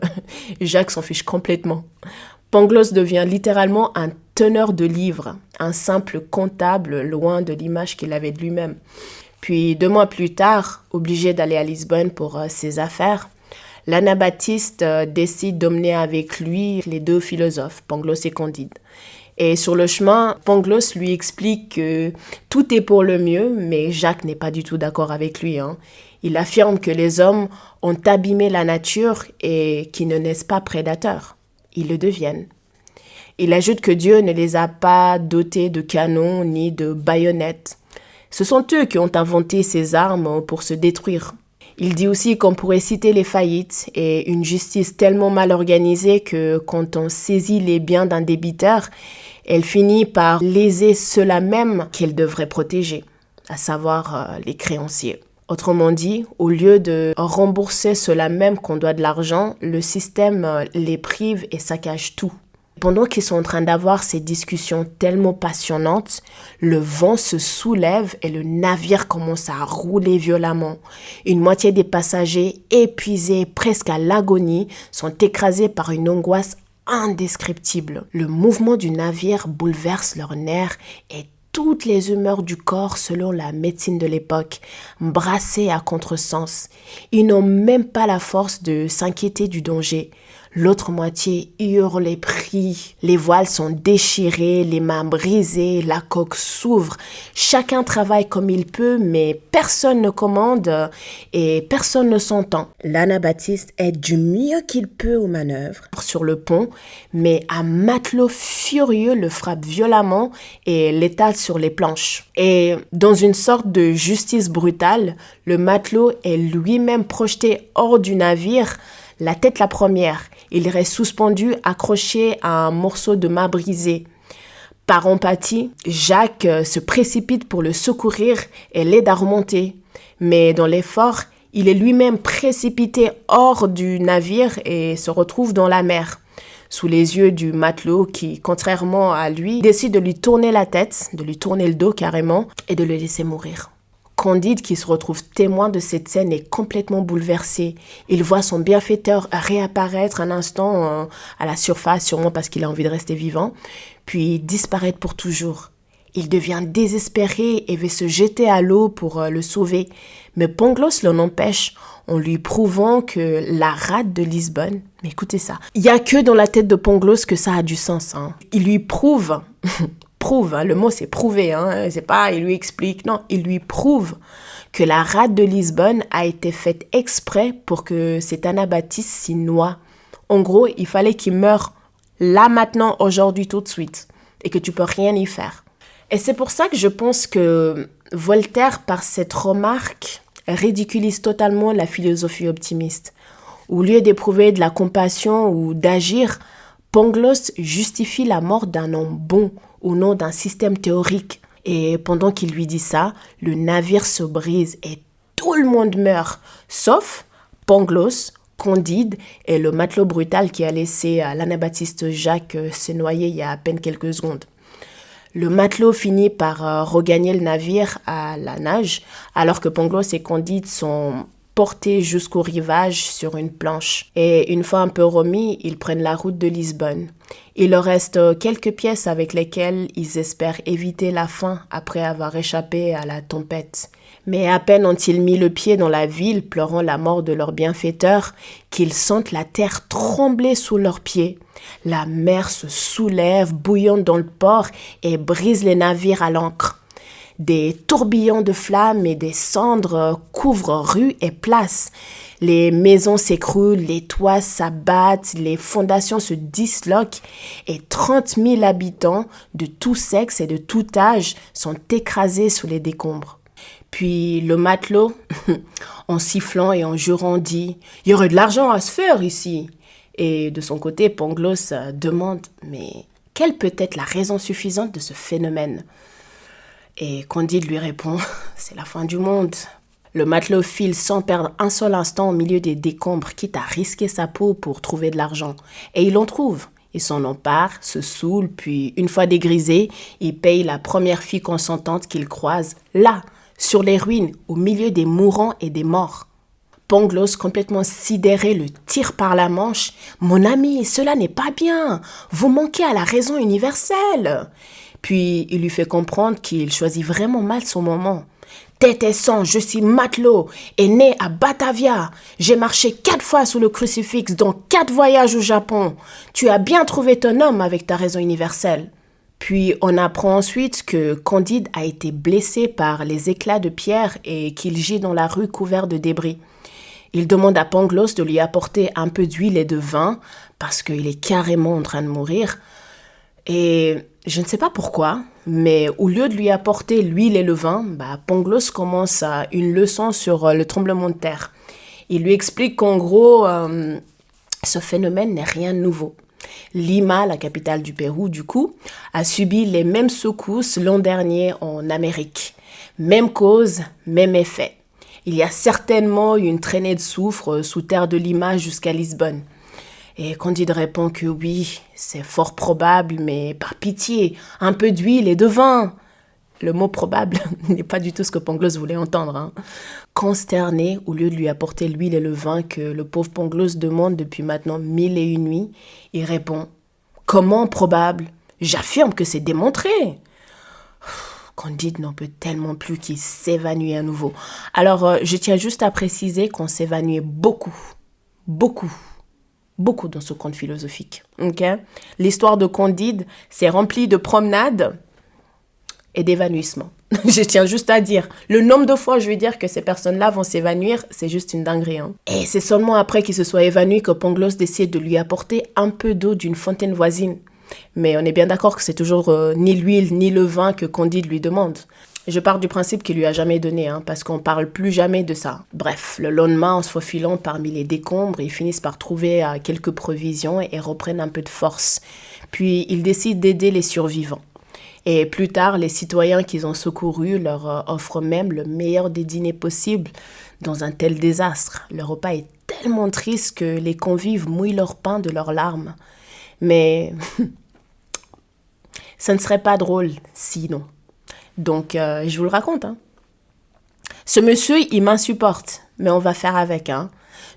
Jacques s'en fiche complètement. Pangloss devient littéralement un teneur de livres, un simple comptable loin de l'image qu'il avait de lui-même. Puis 2 mois plus tard, obligé d'aller à Lisbonne pour ses affaires, l'anabaptiste décide d'emmener avec lui les 2 philosophes, Pangloss et Candide. Et sur le chemin, Pangloss lui explique que tout est pour le mieux, mais Jacques n'est pas du tout d'accord avec lui. Il affirme que les hommes ont abîmé la nature et qu'ils ne naissent pas prédateurs. Ils le deviennent. Il ajoute que Dieu ne les a pas dotés de canons ni de baïonnettes. Ce sont eux qui ont inventé ces armes pour se détruire. Il dit aussi qu'on pourrait citer les faillites et une justice tellement mal organisée que quand on saisit les biens d'un débiteur, elle finit par léser ceux-là même qu'elle devrait protéger, à savoir les créanciers. Autrement dit, au lieu de rembourser ceux-là même qu'on doit de l'argent, le système les prive et saccage tout. Pendant qu'ils sont en train d'avoir ces discussions tellement passionnantes, le vent se soulève et le navire commence à rouler violemment. Une moitié des passagers, épuisés presque à l'agonie, sont écrasés par une angoisse indescriptible. Le mouvement du navire bouleverse leurs nerfs et toutes les humeurs du corps selon la médecine de l'époque, brassées à contresens. Ils n'ont même pas la force de s'inquiéter du danger. L'autre moitié hurle et prie. Les voiles sont déchirées, les mains brisées, la coque s'ouvre. Chacun travaille comme il peut, mais personne ne commande et personne ne s'entend. L'anabaptiste aide du mieux qu'il peut aux manœuvres sur le pont, mais un matelot furieux le frappe violemment et l'étale sur les planches. Et dans une sorte de justice brutale, le matelot est lui-même projeté hors du navire, la tête la première. Il reste suspendu, accroché à un morceau de mât brisé. Par empathie, Jacques se précipite pour le secourir et l'aide à remonter. Mais dans l'effort, il est lui-même précipité hors du navire et se retrouve dans la mer, sous les yeux du matelot qui, contrairement à lui, décide de lui tourner la tête, de lui tourner le dos carrément et de le laisser mourir. Candide, qui se retrouve témoin de cette scène, est complètement bouleversé. Il voit son bienfaiteur réapparaître un instant à la surface, sûrement parce qu'il a envie de rester vivant, puis disparaître pour toujours. Il devient désespéré et veut se jeter à l'eau pour le sauver. Mais Pangloss l'en empêche en lui prouvant que la rade de Lisbonne... Mais écoutez ça, il n'y a que dans la tête de Pangloss que ça a du sens. Il lui prouve... le mot c'est prouver, c'est pas il lui explique, non, il lui prouve que la rade de Lisbonne a été faite exprès pour que cet anabaptiste s'y noie. En gros, il fallait qu'il meure là, maintenant, aujourd'hui, tout de suite, et que tu peux rien y faire. Et c'est pour ça que je pense que Voltaire, par cette remarque, ridiculise totalement la philosophie optimiste. Au lieu d'éprouver de la compassion ou d'agir, Pangloss justifie la mort d'un homme bon au nom d'un système théorique. Et pendant qu'il lui dit ça, le navire se brise et tout le monde meurt, sauf Pangloss, Candide et le matelot brutal qui a laissé l'anabaptiste Jacques se noyer il y a à peine quelques secondes. Le matelot finit par regagner le navire à la nage, alors que Pangloss et Candide sont portés jusqu'au rivage sur une planche. Et une fois un peu remis, ils prennent la route de Lisbonne. Il leur reste quelques pièces avec lesquelles ils espèrent éviter la faim après avoir échappé à la tempête. Mais à peine ont-ils mis le pied dans la ville, pleurant la mort de leur bienfaiteur, qu'ils sentent la terre trembler sous leurs pieds. La mer se soulève, bouillante dans le port, et brise les navires à l'ancre. Des tourbillons de flammes et des cendres couvrent rues et places. Les maisons s'écroulent, les toits s'abattent, les fondations se disloquent et 30 000 habitants de tout sexe et de tout âge sont écrasés sous les décombres. Puis le matelot, en sifflant et en jurant, dit « Il y aurait de l'argent à se faire ici !» Et de son côté, Pangloss demande « Mais quelle peut être la raison suffisante de ce phénomène ?» Et Candide lui répond « C'est la fin du monde !» Le matelot file sans perdre un seul instant au milieu des décombres, quitte à risquer sa peau pour trouver de l'argent. Et il en trouve. Il s'en empare, se saoule, puis une fois dégrisé, il paye la première fille consentante qu'il croise, là, sur les ruines, au milieu des mourants et des morts. Pangloss, complètement sidéré, le tire par la manche. « Mon ami, cela n'est pas bien. Vous manquez à la raison universelle. » Puis il lui fait comprendre qu'il choisit vraiment mal son moment. « Tête et sang, je suis matelot et né à Batavia. J'ai marché 4 fois sous le crucifix dans 4 voyages au Japon. Tu as bien trouvé ton homme avec ta raison universelle. » Puis on apprend ensuite que Candide a été blessé par les éclats de pierre et qu'il gît dans la rue couvert de débris. Il demande à Pangloss de lui apporter un peu d'huile et de vin parce qu'il est carrément en train de mourir. Et Je ne sais pas pourquoi, mais au lieu de lui apporter l'huile et le vin, Pangloss commence une leçon sur le tremblement de terre. Il lui explique qu'en gros, ce phénomène n'est rien de nouveau. Lima, la capitale du Pérou, du coup, a subi les mêmes secousses l'an dernier en Amérique. Même cause, même effet. Il y a certainement une traînée de soufre sous terre de Lima jusqu'à Lisbonne. Et Candide répond que oui, c'est fort probable, mais par pitié, un peu d'huile et de vin. Le mot probable n'est pas du tout ce que Pangloss voulait entendre. Hein. Consterné, au lieu de lui apporter l'huile et le vin que le pauvre Pangloss demande depuis maintenant 1001 nuits, il répond « Comment probable ? J'affirme que c'est démontré !» Candide n'en peut tellement plus qu'il s'évanouit à nouveau. Alors, je tiens juste à préciser qu'on s'évanouit beaucoup dans ce conte philosophique. Okay? L'histoire de Candide, c'est rempli de promenades et d'évanouissements. Je tiens juste à dire, le nombre de fois je vais dire que ces personnes-là vont s'évanouir, c'est juste une dinguerie. Hein. Et c'est seulement après qu'il se soit évanoui que Pangloss décide de lui apporter un peu d'eau d'une fontaine voisine. Mais on est bien d'accord que c'est toujours ni l'huile ni le vin que Candide lui demande. Je pars du principe qu'il lui a jamais donné, parce qu'on parle plus jamais de ça. Bref, le lendemain, en se faufilant parmi les décombres, ils finissent par trouver quelques provisions et reprennent un peu de force. Puis ils décident d'aider les survivants. Et plus tard, les citoyens qu'ils ont secourus leur offrent même le meilleur des dîners possibles dans un tel désastre. Le repas est tellement triste que les convives mouillent leur pain de leurs larmes. Mais ça ne serait pas drôle sinon. Donc, je vous le raconte. Ce monsieur, il m'insupporte, mais on va faire avec.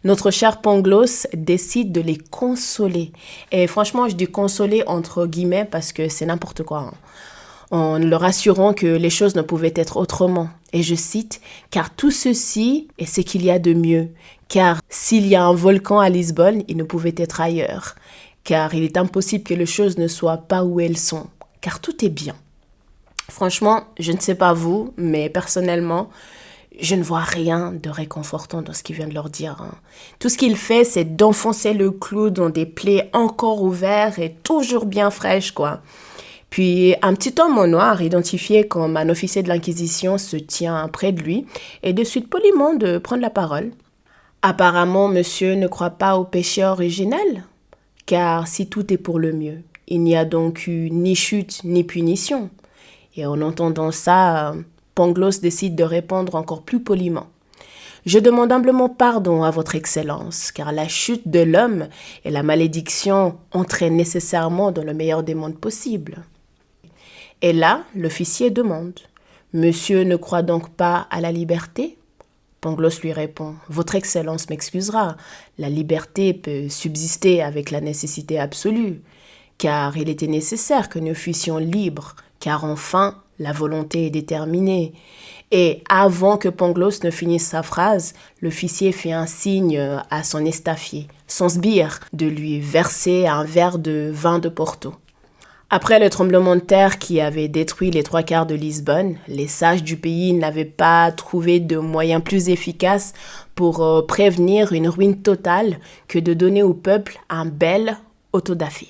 Notre cher Pangloss décide de les consoler. Et franchement, je dis consoler entre guillemets parce que c'est n'importe quoi. En leur assurant que les choses ne pouvaient être autrement. Et je cite, « Car tout ceci est ce qu'il y a de mieux. Car s'il y a un volcan à Lisbonne, il ne pouvait être ailleurs. Car il est impossible que les choses ne soient pas où elles sont. Car tout est bien. » Franchement, je ne sais pas vous, mais personnellement, je ne vois rien de réconfortant dans ce qu'il vient de leur dire. Tout ce qu'il fait, c'est d'enfoncer le clou dans des plaies encore ouvertes et toujours bien fraîches, quoi. Puis un petit homme en noir, identifié comme un officier de l'Inquisition, se tient près de lui et décide poliment de prendre la parole. Apparemment, monsieur ne croit pas au péché originel, car si tout est pour le mieux, il n'y a donc eu ni chute ni punition. Et en entendant ça, Pangloss décide de répondre encore plus poliment. « Je demande humblement pardon à votre excellence, car la chute de l'homme et la malédiction entraînent nécessairement dans le meilleur des mondes possibles. » Et là, l'officier demande « Monsieur ne croit donc pas à la liberté ?» Pangloss lui répond « Votre excellence m'excusera, la liberté peut subsister avec la nécessité absolue, car il était nécessaire que nous fussions libres, car enfin, la volonté est déterminée. » Et avant que Pangloss ne finisse sa phrase, l'officier fait un signe à son estafier, son sbire, de lui verser un verre de vin de Porto. Après le tremblement de terre qui avait détruit les 3/4 de Lisbonne, les sages du pays n'avaient pas trouvé de moyen plus efficace pour prévenir une ruine totale que de donner au peuple un bel autodafé.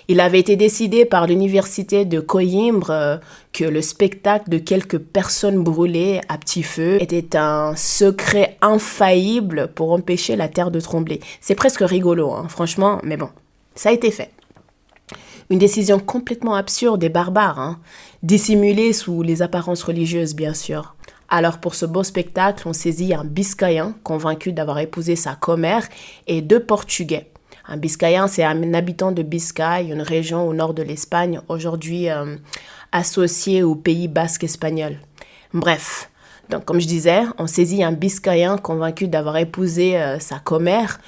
Il avait été décidé par l'université de Coimbra que le spectacle de quelques personnes brûlées à petit feu était un secret infaillible pour empêcher la terre de trembler. C'est presque rigolo, franchement, mais bon, ça a été fait. Une décision complètement absurde et barbare, dissimulée sous les apparences religieuses, bien sûr. Alors pour ce beau spectacle, on saisit un Biscayen convaincu d'avoir épousé sa commère et 2 Portugais. Un Biscayen, c'est un habitant de Biscaye, une région au nord de l'Espagne, aujourd'hui associée au Pays basque espagnol. Bref, donc comme je disais, on saisit un Biscayen convaincu d'avoir épousé sa commère.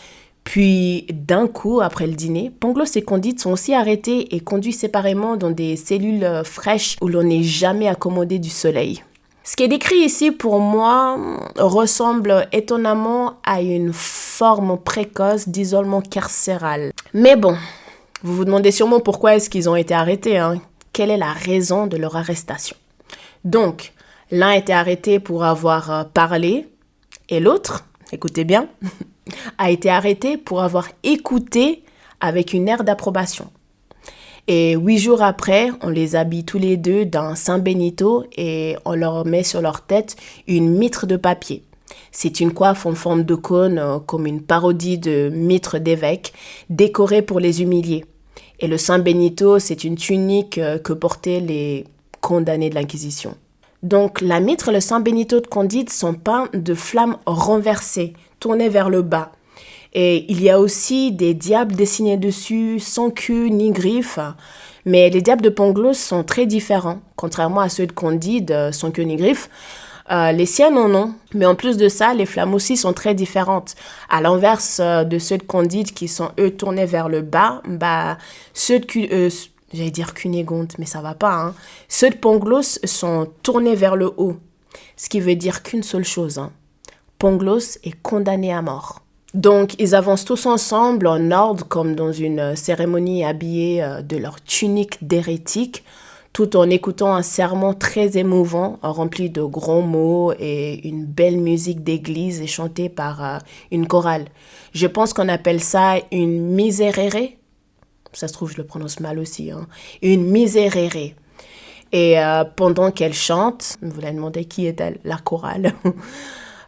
Puis d'un coup, après le dîner, Pangloss et Candide sont aussi arrêtés et conduits séparément dans des cellules fraîches où l'on n'est jamais accommodé du soleil. Ce qui est décrit ici, pour moi, ressemble étonnamment à une forme précoce d'isolement carcéral. Mais bon, vous vous demandez sûrement pourquoi est-ce qu'ils ont été arrêtés, Quelle est la raison de leur arrestation? Donc, l'un était arrêté pour avoir parlé et l'autre, écoutez bien, a été arrêté pour avoir écouté avec une aire d'approbation. Et 8 jours après, on les habille tous les deux d'un Saint Benito et on leur met sur leur tête une mitre de papier. C'est une coiffe en forme de cône, comme une parodie de mitre d'évêque, décorée pour les humilier. Et le Saint Benito, c'est une tunique que portaient les condamnés de l'Inquisition. Donc la mitre et le Saint Benito de Candide sont peints de flammes renversées, tournées vers le bas. Et il y a aussi des diables dessinés dessus, sans queue ni griffes. Mais les diables de Pangloss sont très différents. Contrairement à ceux de Candide, sans queue ni griffes, les siennes en ont. Mais en plus de ça, les flammes aussi sont très différentes. À l'inverse de ceux de Candide qui sont, eux, tournés vers le bas, ceux de j'allais dire Cunégonde, mais ça va pas, hein. Ceux de Pangloss sont tournés vers le haut. Ce qui veut dire qu'une seule chose, hein. Pangloss est condamné à mort. Donc, ils avancent tous ensemble en ordre, comme dans une cérémonie, habillés de leur tunique d'hérétique, tout en écoutant un sermon très émouvant, rempli de grands mots et une belle musique d'église et chantée par une chorale. Je pense qu'on appelle ça une miserere. Ça se trouve, je le prononce mal aussi, hein. Une miserere. Et pendant qu'elle chante, vous l'avez demandé qui est-elle, la chorale.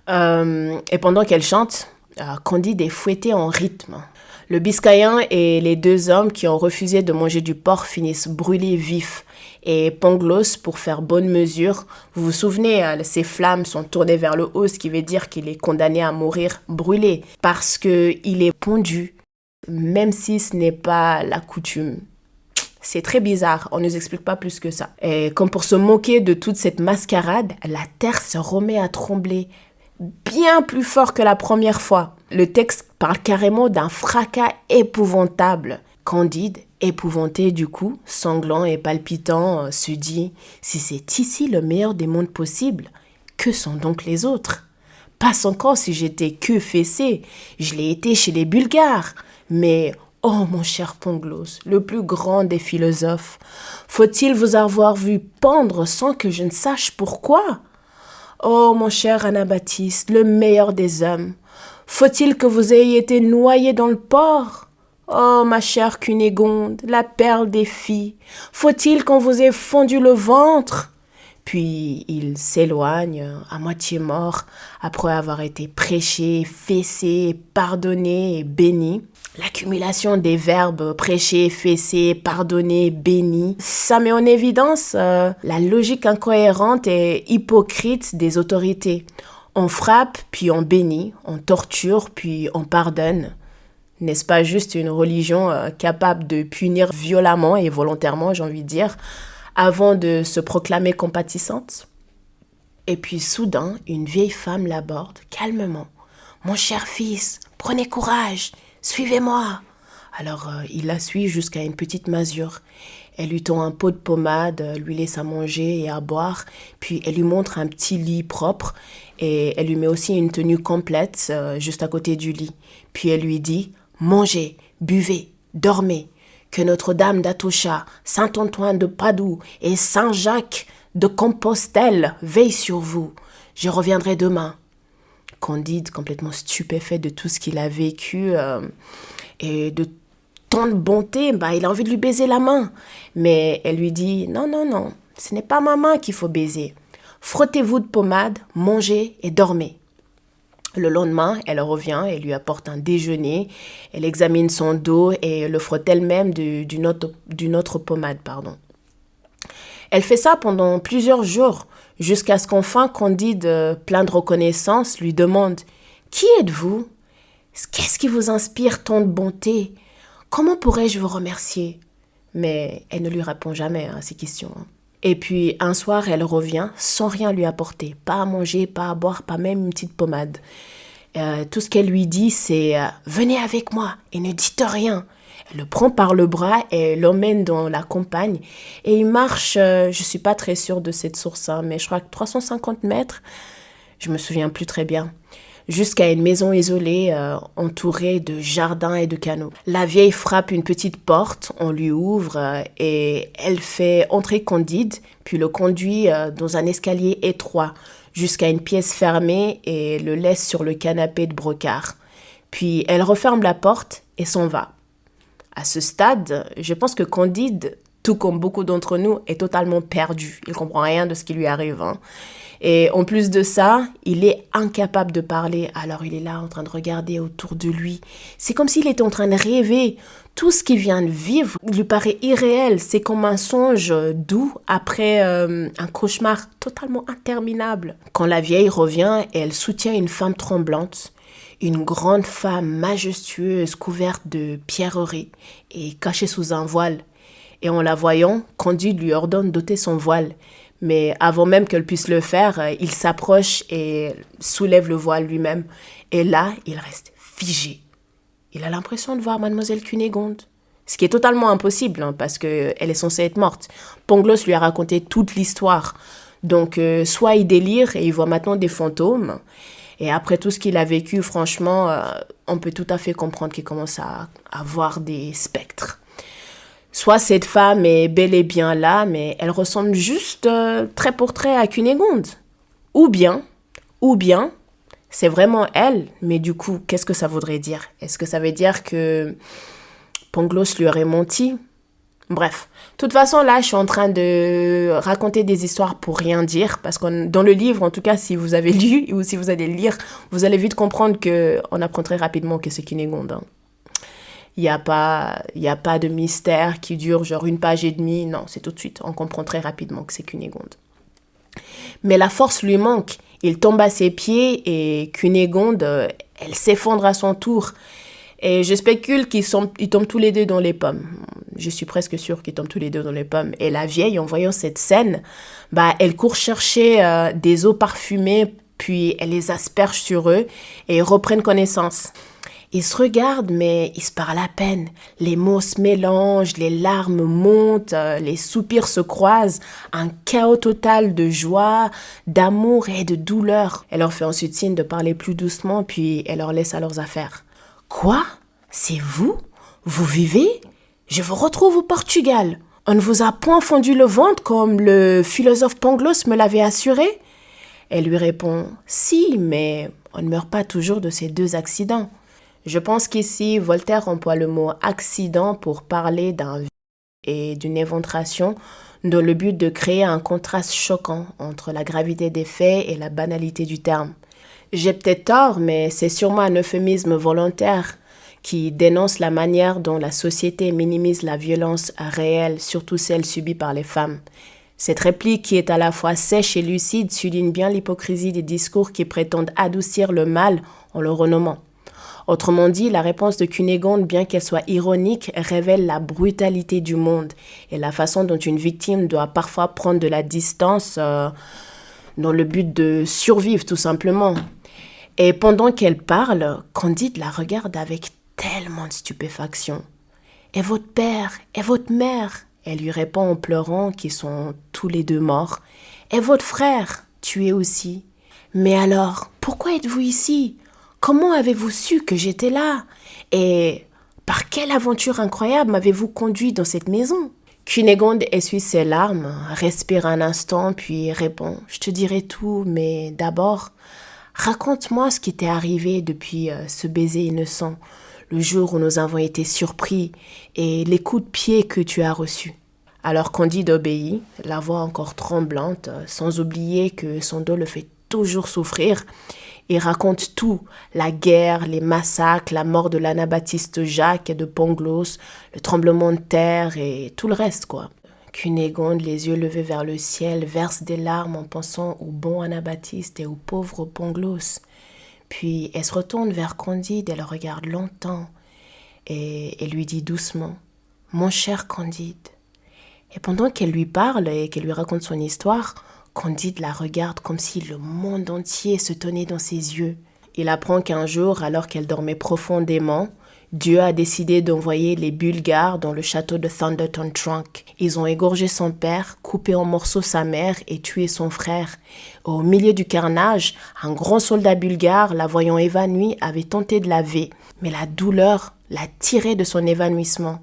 Et pendant qu'elle chante, Candide est fouetté en rythme. Le Biscayen et les 2 hommes qui ont refusé de manger du porc finissent brûlés vifs. Et Pangloss, pour faire bonne mesure, vous vous souvenez, ces flammes sont tournées vers le haut, ce qui veut dire qu'il est condamné à mourir brûlé, parce qu'il est pondu, même si ce n'est pas la coutume. C'est très bizarre, on ne nous explique pas plus que ça. Et comme pour se moquer de toute cette mascarade, la terre se remet à trembler bien plus fort que la première fois. Le texte parle carrément d'un fracas épouvantable. Candide, épouvanté du coup, sanglant et palpitant, se dit « Si c'est ici le meilleur des mondes possibles, que sont donc les autres ? Passe encore si j'étais que fessé, je l'ai été chez les Bulgares. Mais, oh mon cher Pangloss, le plus grand des philosophes, faut-il vous avoir vu pendre sans que je ne sache pourquoi ? Oh mon cher Anabaptiste, le meilleur des hommes, faut-il que vous ayez été noyé dans le port ? Oh ma chère Cunégonde, la perle des filles, faut-il qu'on vous ait fondu le ventre ? Puis il s'éloigne, à moitié mort, après avoir été prêché, fessé, pardonné et béni. L'accumulation des verbes prêcher, fesser, pardonner, béni, ça met en évidence la logique incohérente et hypocrite des autorités. On frappe, puis on bénit, on torture, puis on pardonne. N'est-ce pas juste une religion capable de punir violemment et volontairement, j'ai envie de dire, avant de se proclamer compatissante ? Et puis soudain, une vieille femme l'aborde calmement. « Mon cher fils, prenez courage, suivez-moi !» Alors il la suit jusqu'à une petite masure. Elle lui tend un pot de pommade, lui laisse à manger et à boire, puis elle lui montre un petit lit propre et elle lui met aussi une tenue complète juste à côté du lit. Puis elle lui dit « Mangez, buvez, dormez, que Notre-Dame d'Atocha, Saint-Antoine de Padoue et Saint-Jacques de Compostelle veillent sur vous. Je reviendrai demain. » Candide, complètement stupéfait de tout ce qu'il a vécu et de tant de bonté, il a envie de lui baiser la main. Mais elle lui dit « Non, non, non, ce n'est pas ma main qu'il faut baiser. Frottez-vous de pommade, mangez et dormez. » Le lendemain, elle revient et lui apporte un déjeuner. Elle examine son dos et le frotte elle-même d'une autre pommade. Elle fait ça pendant plusieurs jours, jusqu'à ce qu'enfin Candide, plein de reconnaissance, lui demande « Qui êtes-vous ? Qu'est-ce qui vous inspire tant de bonté ? Comment pourrais-je vous remercier ?» Mais elle ne lui répond jamais à ces questions. Et puis un soir, elle revient sans rien lui apporter. Pas à manger, pas à boire, pas même une petite pommade. Tout ce qu'elle lui dit, c'est « Venez avec moi et ne dites rien ». Elle le prend par le bras et l'emmène dans la campagne. Et il marche, je ne suis pas très sûre de cette source, mais je crois que 350 mètres, je ne me souviens plus très bien, jusqu'à une maison isolée entourée de jardins et de canaux. La vieille frappe une petite porte, on lui ouvre et elle fait entrer Candide, puis le conduit dans un escalier étroit jusqu'à une pièce fermée et le laisse sur le canapé de brocart. Puis elle referme la porte et s'en va. À ce stade, je pense que Candide, tout comme beaucoup d'entre nous, est totalement perdu. Il ne comprend rien de ce qui lui arrive. Et en plus de ça, il est incapable de parler. Alors il est là en train de regarder autour de lui. C'est comme s'il était en train de rêver. Tout ce qu'il vient de vivre lui paraît irréel. C'est comme un songe doux après un cauchemar totalement interminable. Quand la vieille revient, elle soutient une femme tremblante. Une grande femme majestueuse couverte de pierreries et cachée sous un voile. Et en la voyant, Candide lui ordonne d'ôter son voile. Mais avant même qu'elle puisse le faire, il s'approche et soulève le voile lui-même. Et là, il reste figé. Il a l'impression de voir Mademoiselle Cunégonde. Ce qui est totalement impossible, parce qu'elle est censée être morte. Pangloss lui a raconté toute l'histoire. Donc, soit il délire et il voit maintenant des fantômes. Et après tout ce qu'il a vécu, franchement, on peut tout à fait comprendre qu'il commence à voir des spectres. Soit cette femme est bel et bien là, mais elle ressemble juste trait pour trait à Cunégonde. Ou bien, c'est vraiment elle, mais du coup, qu'est-ce que ça voudrait dire? Est-ce que ça veut dire que Pangloss lui aurait menti? Bref, de toute façon, là, je suis en train de raconter des histoires pour rien dire, parce que dans le livre, en tout cas, si vous avez lu ou si vous allez le lire, vous allez vite comprendre qu'on apprend très rapidement que c'est Cunégonde. Il n'y a pas de mystère qui dure genre 1 page et demie. Non, c'est tout de suite. On comprend très rapidement que c'est Cunégonde. Mais la force lui manque. Il tombe à ses pieds et Cunégonde, elle s'effondre à son tour. Et je spécule qu'ils tombent tous les deux dans les pommes. Je suis presque sûre qu'ils tombent tous les deux dans les pommes. Et la vieille, en voyant cette scène, elle court chercher des eaux parfumées, puis elle les asperge sur eux et ils reprennent connaissance. Ils se regardent, mais ils se parlent à peine. Les mots se mélangent, les larmes montent, les soupirs se croisent. Un chaos total de joie, d'amour et de douleur. Elle leur fait ensuite signe de parler plus doucement, puis elle leur laisse à leurs affaires. « Quoi? C'est vous? Vous vivez? Je vous retrouve au Portugal. On ne vous a point fendu le ventre comme le philosophe Pangloss me l'avait assuré ?» Elle lui répond « Si, mais on ne meurt pas toujours de ces 2 accidents. » Je pense qu'ici, Voltaire emploie le mot « accident » pour parler d'un et d'une éventration dans le but de créer un contraste choquant entre la gravité des faits et la banalité du terme. J'ai peut-être tort, mais c'est sûrement un euphémisme volontaire qui dénonce la manière dont la société minimise la violence réelle, surtout celle subie par les femmes. Cette réplique, qui est à la fois sèche et lucide, souligne bien l'hypocrisie des discours qui prétendent adoucir le mal en le renommant. Autrement dit, la réponse de Cunégonde, bien qu'elle soit ironique, révèle la brutalité du monde et la façon dont une victime doit parfois prendre de la distance dans le but de survivre tout simplement. Et pendant qu'elle parle, Candide la regarde avec tellement de stupéfaction. « Et votre père? Et votre mère ?» Elle lui répond en pleurant qu'ils sont tous les 2 morts. « Et votre frère? Tué aussi. »« Mais alors, pourquoi êtes-vous ici? Comment avez-vous su que j'étais là? Et par quelle aventure incroyable m'avez-vous conduit dans cette maison ?» Cunégonde essuie ses larmes, respire un instant, puis répond « Je te dirai tout, mais d'abord, raconte-moi ce qui t'est arrivé depuis ce baiser innocent, le jour où nous avons été surpris et les coups de pied que tu as reçus. » Alors Candide obéit, la voix encore tremblante, sans oublier que son dos le fait toujours souffrir. Il raconte tout, la guerre, les massacres, la mort de l'anabaptiste Jacques et de Pangloss, le tremblement de terre et tout le reste, quoi. Cunégonde, les yeux levés vers le ciel, verse des larmes en pensant au bon Anabaptiste et au pauvre Pangloss. Puis elle se retourne vers Candide, elle le regarde longtemps et elle lui dit doucement « Mon cher Candide ». Et pendant qu'elle lui parle et qu'elle lui raconte son histoire, Candide la regarde comme si le monde entier se tenait dans ses yeux. Il apprend qu'un jour, alors qu'elle dormait profondément, Dieu a décidé d'envoyer les Bulgares dans le château de Thunderton Trunk. Ils ont égorgé son père, coupé en morceaux sa mère et tué son frère. Au milieu du carnage, un grand soldat bulgare, la voyant évanouie, avait tenté de la laver, mais la douleur l'a tirée de son évanouissement.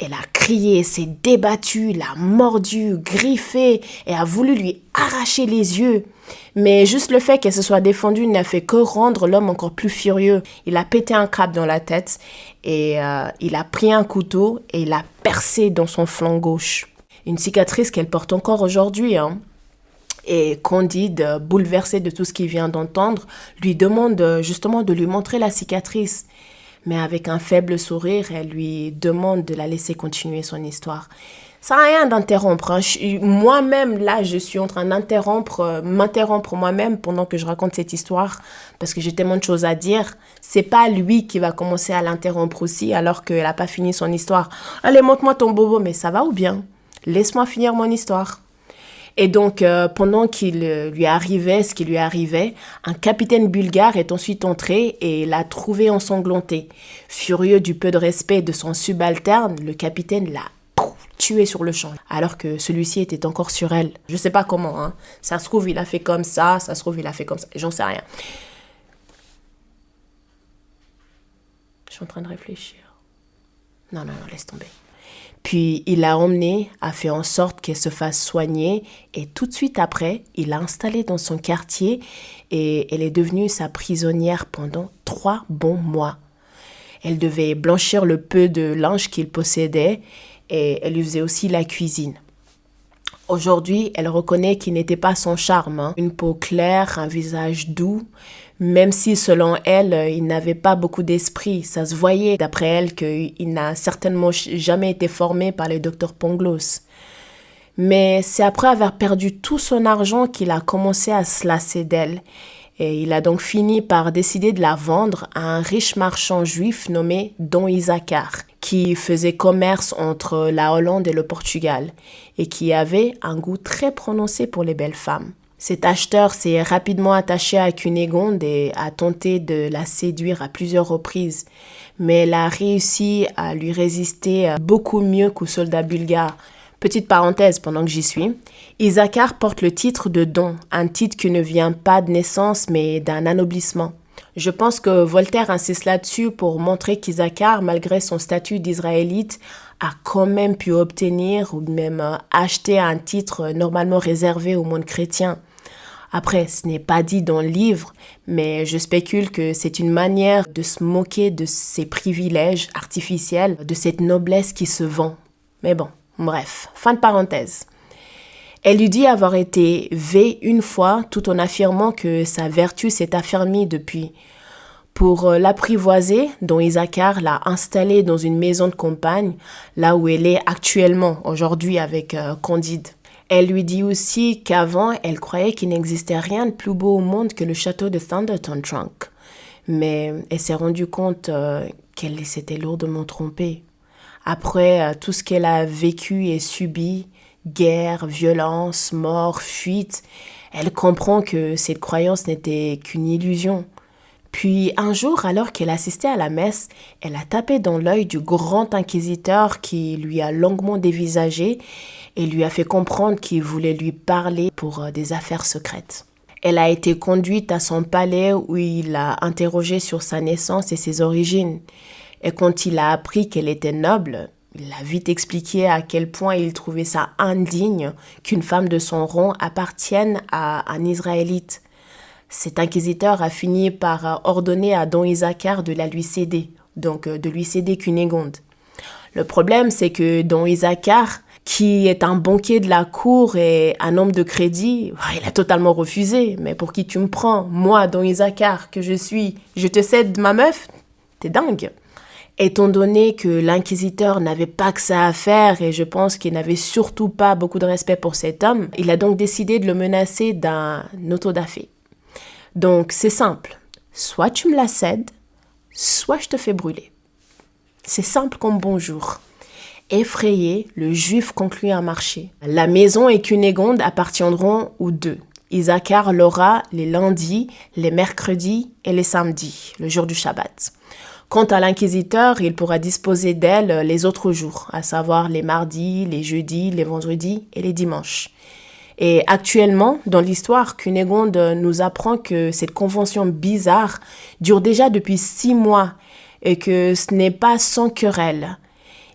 Elle a crié, s'est débattue, l'a mordu, griffé et a voulu lui arracher les yeux. Mais juste le fait qu'elle se soit défendue n'a fait que rendre l'homme encore plus furieux. Il a pété un câble dans la tête et il a pris un couteau et il a percé dans son flanc gauche. Une cicatrice qu'elle porte encore aujourd'hui, hein. Et Candide, bouleversé de tout ce qu'il vient d'entendre, lui demande justement de lui montrer la cicatrice. Mais avec un faible sourire, elle lui demande de la laisser continuer son histoire. Ça n'a rien d'interrompre. Hein. Moi-même, là, je suis en train m'interrompre moi-même pendant que je raconte cette histoire parce que j'ai tellement de choses à dire. C'est pas lui qui va commencer à l'interrompre aussi alors qu'elle n'a pas fini son histoire. Allez, montre-moi ton bobo, mais ça va ou bien? Laisse-moi finir mon histoire. Et donc, pendant qu'il lui arrivait ce qui lui arrivait, un capitaine bulgare est ensuite entré et l'a trouvé ensanglanté. Furieux du peu de respect de son subalterne, le capitaine l'a tué sur le champ, alors que celui-ci était encore sur elle. Je sais pas comment, hein. Ça se trouve, il a fait comme ça se trouve, il a fait comme ça. J'en sais rien. Je suis en train de réfléchir. Non, laisse tomber. Puis il l'a emmenée, a fait en sorte qu'elle se fasse soigner et tout de suite après, il l'a installée dans son quartier et elle est devenue sa prisonnière pendant 3 bons mois. Elle devait blanchir le peu de linge qu'il possédait et elle lui faisait aussi la cuisine. Aujourd'hui, elle reconnaît qu'il n'était pas son charme, hein. Une peau claire, un visage doux, même si selon elle, il n'avait pas beaucoup d'esprit. Ça se voyait d'après elle qu'il n'a certainement jamais été formé par le docteur Pangloss. Mais c'est après avoir perdu tout son argent qu'il a commencé à se lasser d'elle. Et il a donc fini par décider de la vendre à un riche marchand juif nommé Don Issachar, qui faisait commerce entre la Hollande et le Portugal, et qui avait un goût très prononcé pour les belles femmes. Cet acheteur s'est rapidement attaché à Cunégonde et a tenté de la séduire à plusieurs reprises, mais elle a réussi à lui résister beaucoup mieux qu'aux soldats bulgares. Petite parenthèse pendant que j'y suis, Issachar porte le titre de Don, un titre qui ne vient pas de naissance mais d'un anoblissement. Je pense que Voltaire insiste là-dessus pour montrer qu'Issachar, malgré son statut d'Israélite, a quand même pu obtenir ou même acheter un titre normalement réservé au monde chrétien. Après, ce n'est pas dit dans le livre, mais je spécule que c'est une manière de se moquer de ces privilèges artificiels, de cette noblesse qui se vend. Mais bon, bref, fin de parenthèse. Elle lui dit avoir été vée une fois tout en affirmant que sa vertu s'est affermie depuis. Pour l'apprivoiser, Don Issachar l'a installée dans une maison de campagne, là où elle est actuellement, aujourd'hui avec Candide. Elle lui dit aussi qu'avant, elle croyait qu'il n'existait rien de plus beau au monde que le château de Thunderton Trunk. Mais elle s'est rendue compte qu'elle s'était lourdement trompée. Après tout ce qu'elle a vécu et subi, guerre, violence, mort, fuite, elle comprend que cette croyance n'était qu'une illusion. Puis un jour, alors qu'elle assistait à la messe, elle a tapé dans l'œil du grand inquisiteur qui lui a longuement dévisagé et lui a fait comprendre qu'il voulait lui parler pour des affaires secrètes. Elle a été conduite à son palais où il l'a interrogée sur sa naissance et ses origines. Et quand il a appris qu'elle était noble, il a vite expliqué à quel point il trouvait ça indigne qu'une femme de son rang appartienne à un Israélite. Cet inquisiteur a fini par ordonner à Don Issachar de la lui céder, donc de lui céder Cunégonde. Le problème, c'est que Don Issachar, qui est un banquier de la cour et un homme de crédit, il a totalement refusé. Mais pour qui tu me prends? Moi, Don Issachar, que je suis, je te cède ma meuf? T'es dingue. Étant donné que l'inquisiteur n'avait pas que ça à faire et je pense qu'il n'avait surtout pas beaucoup de respect pour cet homme, il a donc décidé de le menacer d'un auto-da-fé. Donc c'est simple, soit tu me la cèdes, soit je te fais brûler. C'est simple comme bonjour. Effrayé, le juif conclut un marché. La maison et Cunégonde appartiendront aux deux. Issachar l'aura les lundis, les mercredis et les samedis, le jour du Shabbat. Quant à l'inquisiteur, il pourra disposer d'elle les autres jours, à savoir les mardis, les jeudis, les vendredis et les dimanches. Et actuellement, dans l'histoire, Cunégonde nous apprend que cette convention bizarre dure déjà depuis 6 mois et que ce n'est pas sans querelle.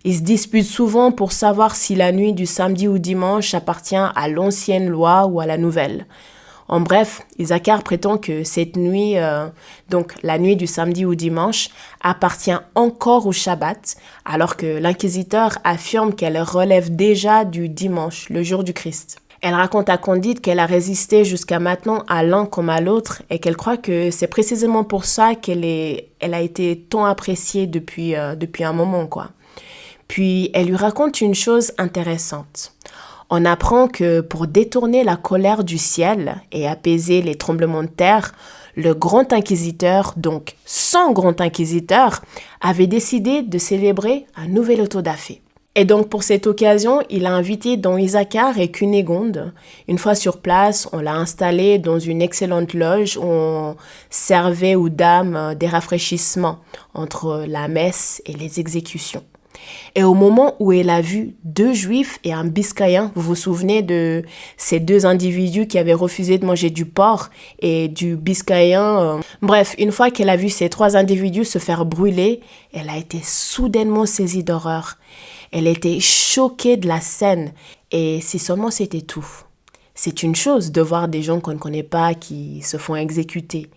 Ils se disputent souvent pour savoir si la nuit du samedi ou dimanche appartient à l'ancienne loi ou à la nouvelle. En bref, Isaacar prétend que cette nuit, donc la nuit du samedi ou dimanche, appartient encore au Shabbat, alors que l'inquisiteur affirme qu'elle relève déjà du dimanche, le jour du Christ. Elle raconte à Candide qu'elle a résisté jusqu'à maintenant à l'un comme à l'autre et qu'elle croit que c'est précisément pour ça elle a été tant appréciée depuis un moment, quoi. Puis elle lui raconte une chose intéressante. On apprend que pour détourner la colère du ciel et apaiser les tremblements de terre, le grand inquisiteur, donc son grand inquisiteur, avait décidé de célébrer un nouvel autodafé. Et donc pour cette occasion, il a invité Don Isaacar et Cunégonde. Une fois sur place, on l'a installé dans une excellente loge où on servait aux dames des rafraîchissements entre la messe et les exécutions. Et au moment où elle a vu 2 Juifs et un Biscayen, vous vous souvenez de ces 2 individus qui avaient refusé de manger du porc et du Biscayen. Bref, une fois qu'elle a vu ces 3 individus se faire brûler, elle a été soudainement saisie d'horreur. Elle était choquée de la scène et si seulement c'était tout. C'est une chose de voir des gens qu'on ne connaît pas qui se font exécuter.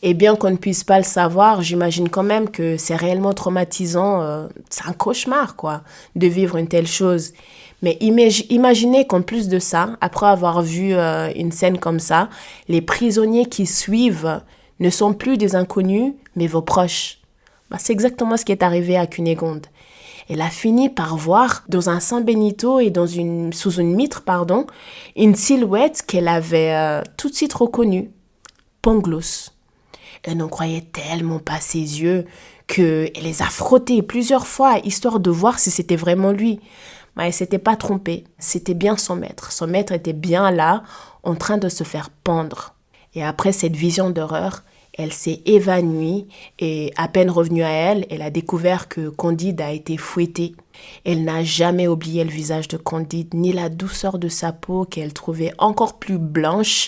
Et bien qu'on ne puisse pas le savoir, j'imagine quand même que c'est réellement traumatisant. C'est un cauchemar, quoi, de vivre une telle chose. Mais imaginez qu'en plus de ça, après avoir vu une scène comme ça, les prisonniers qui suivent ne sont plus des inconnus, mais vos proches. C'est exactement ce qui est arrivé à Cunégonde. Elle a fini par voir dans un San Benito et sous une mitre, une silhouette qu'elle avait tout de suite reconnue. Pangloss. Elle n'en croyait tellement pas ses yeux qu'elle les a frottés plusieurs fois, histoire de voir si c'était vraiment lui. Mais elle ne s'était pas trompée. C'était bien son maître. Son maître était bien là, en train de se faire pendre. Et après cette vision d'horreur, elle s'est évanouie et à peine revenue à elle, elle a découvert que Candide a été fouetté. Elle n'a jamais oublié le visage de Candide, ni la douceur de sa peau qu'elle trouvait encore plus blanche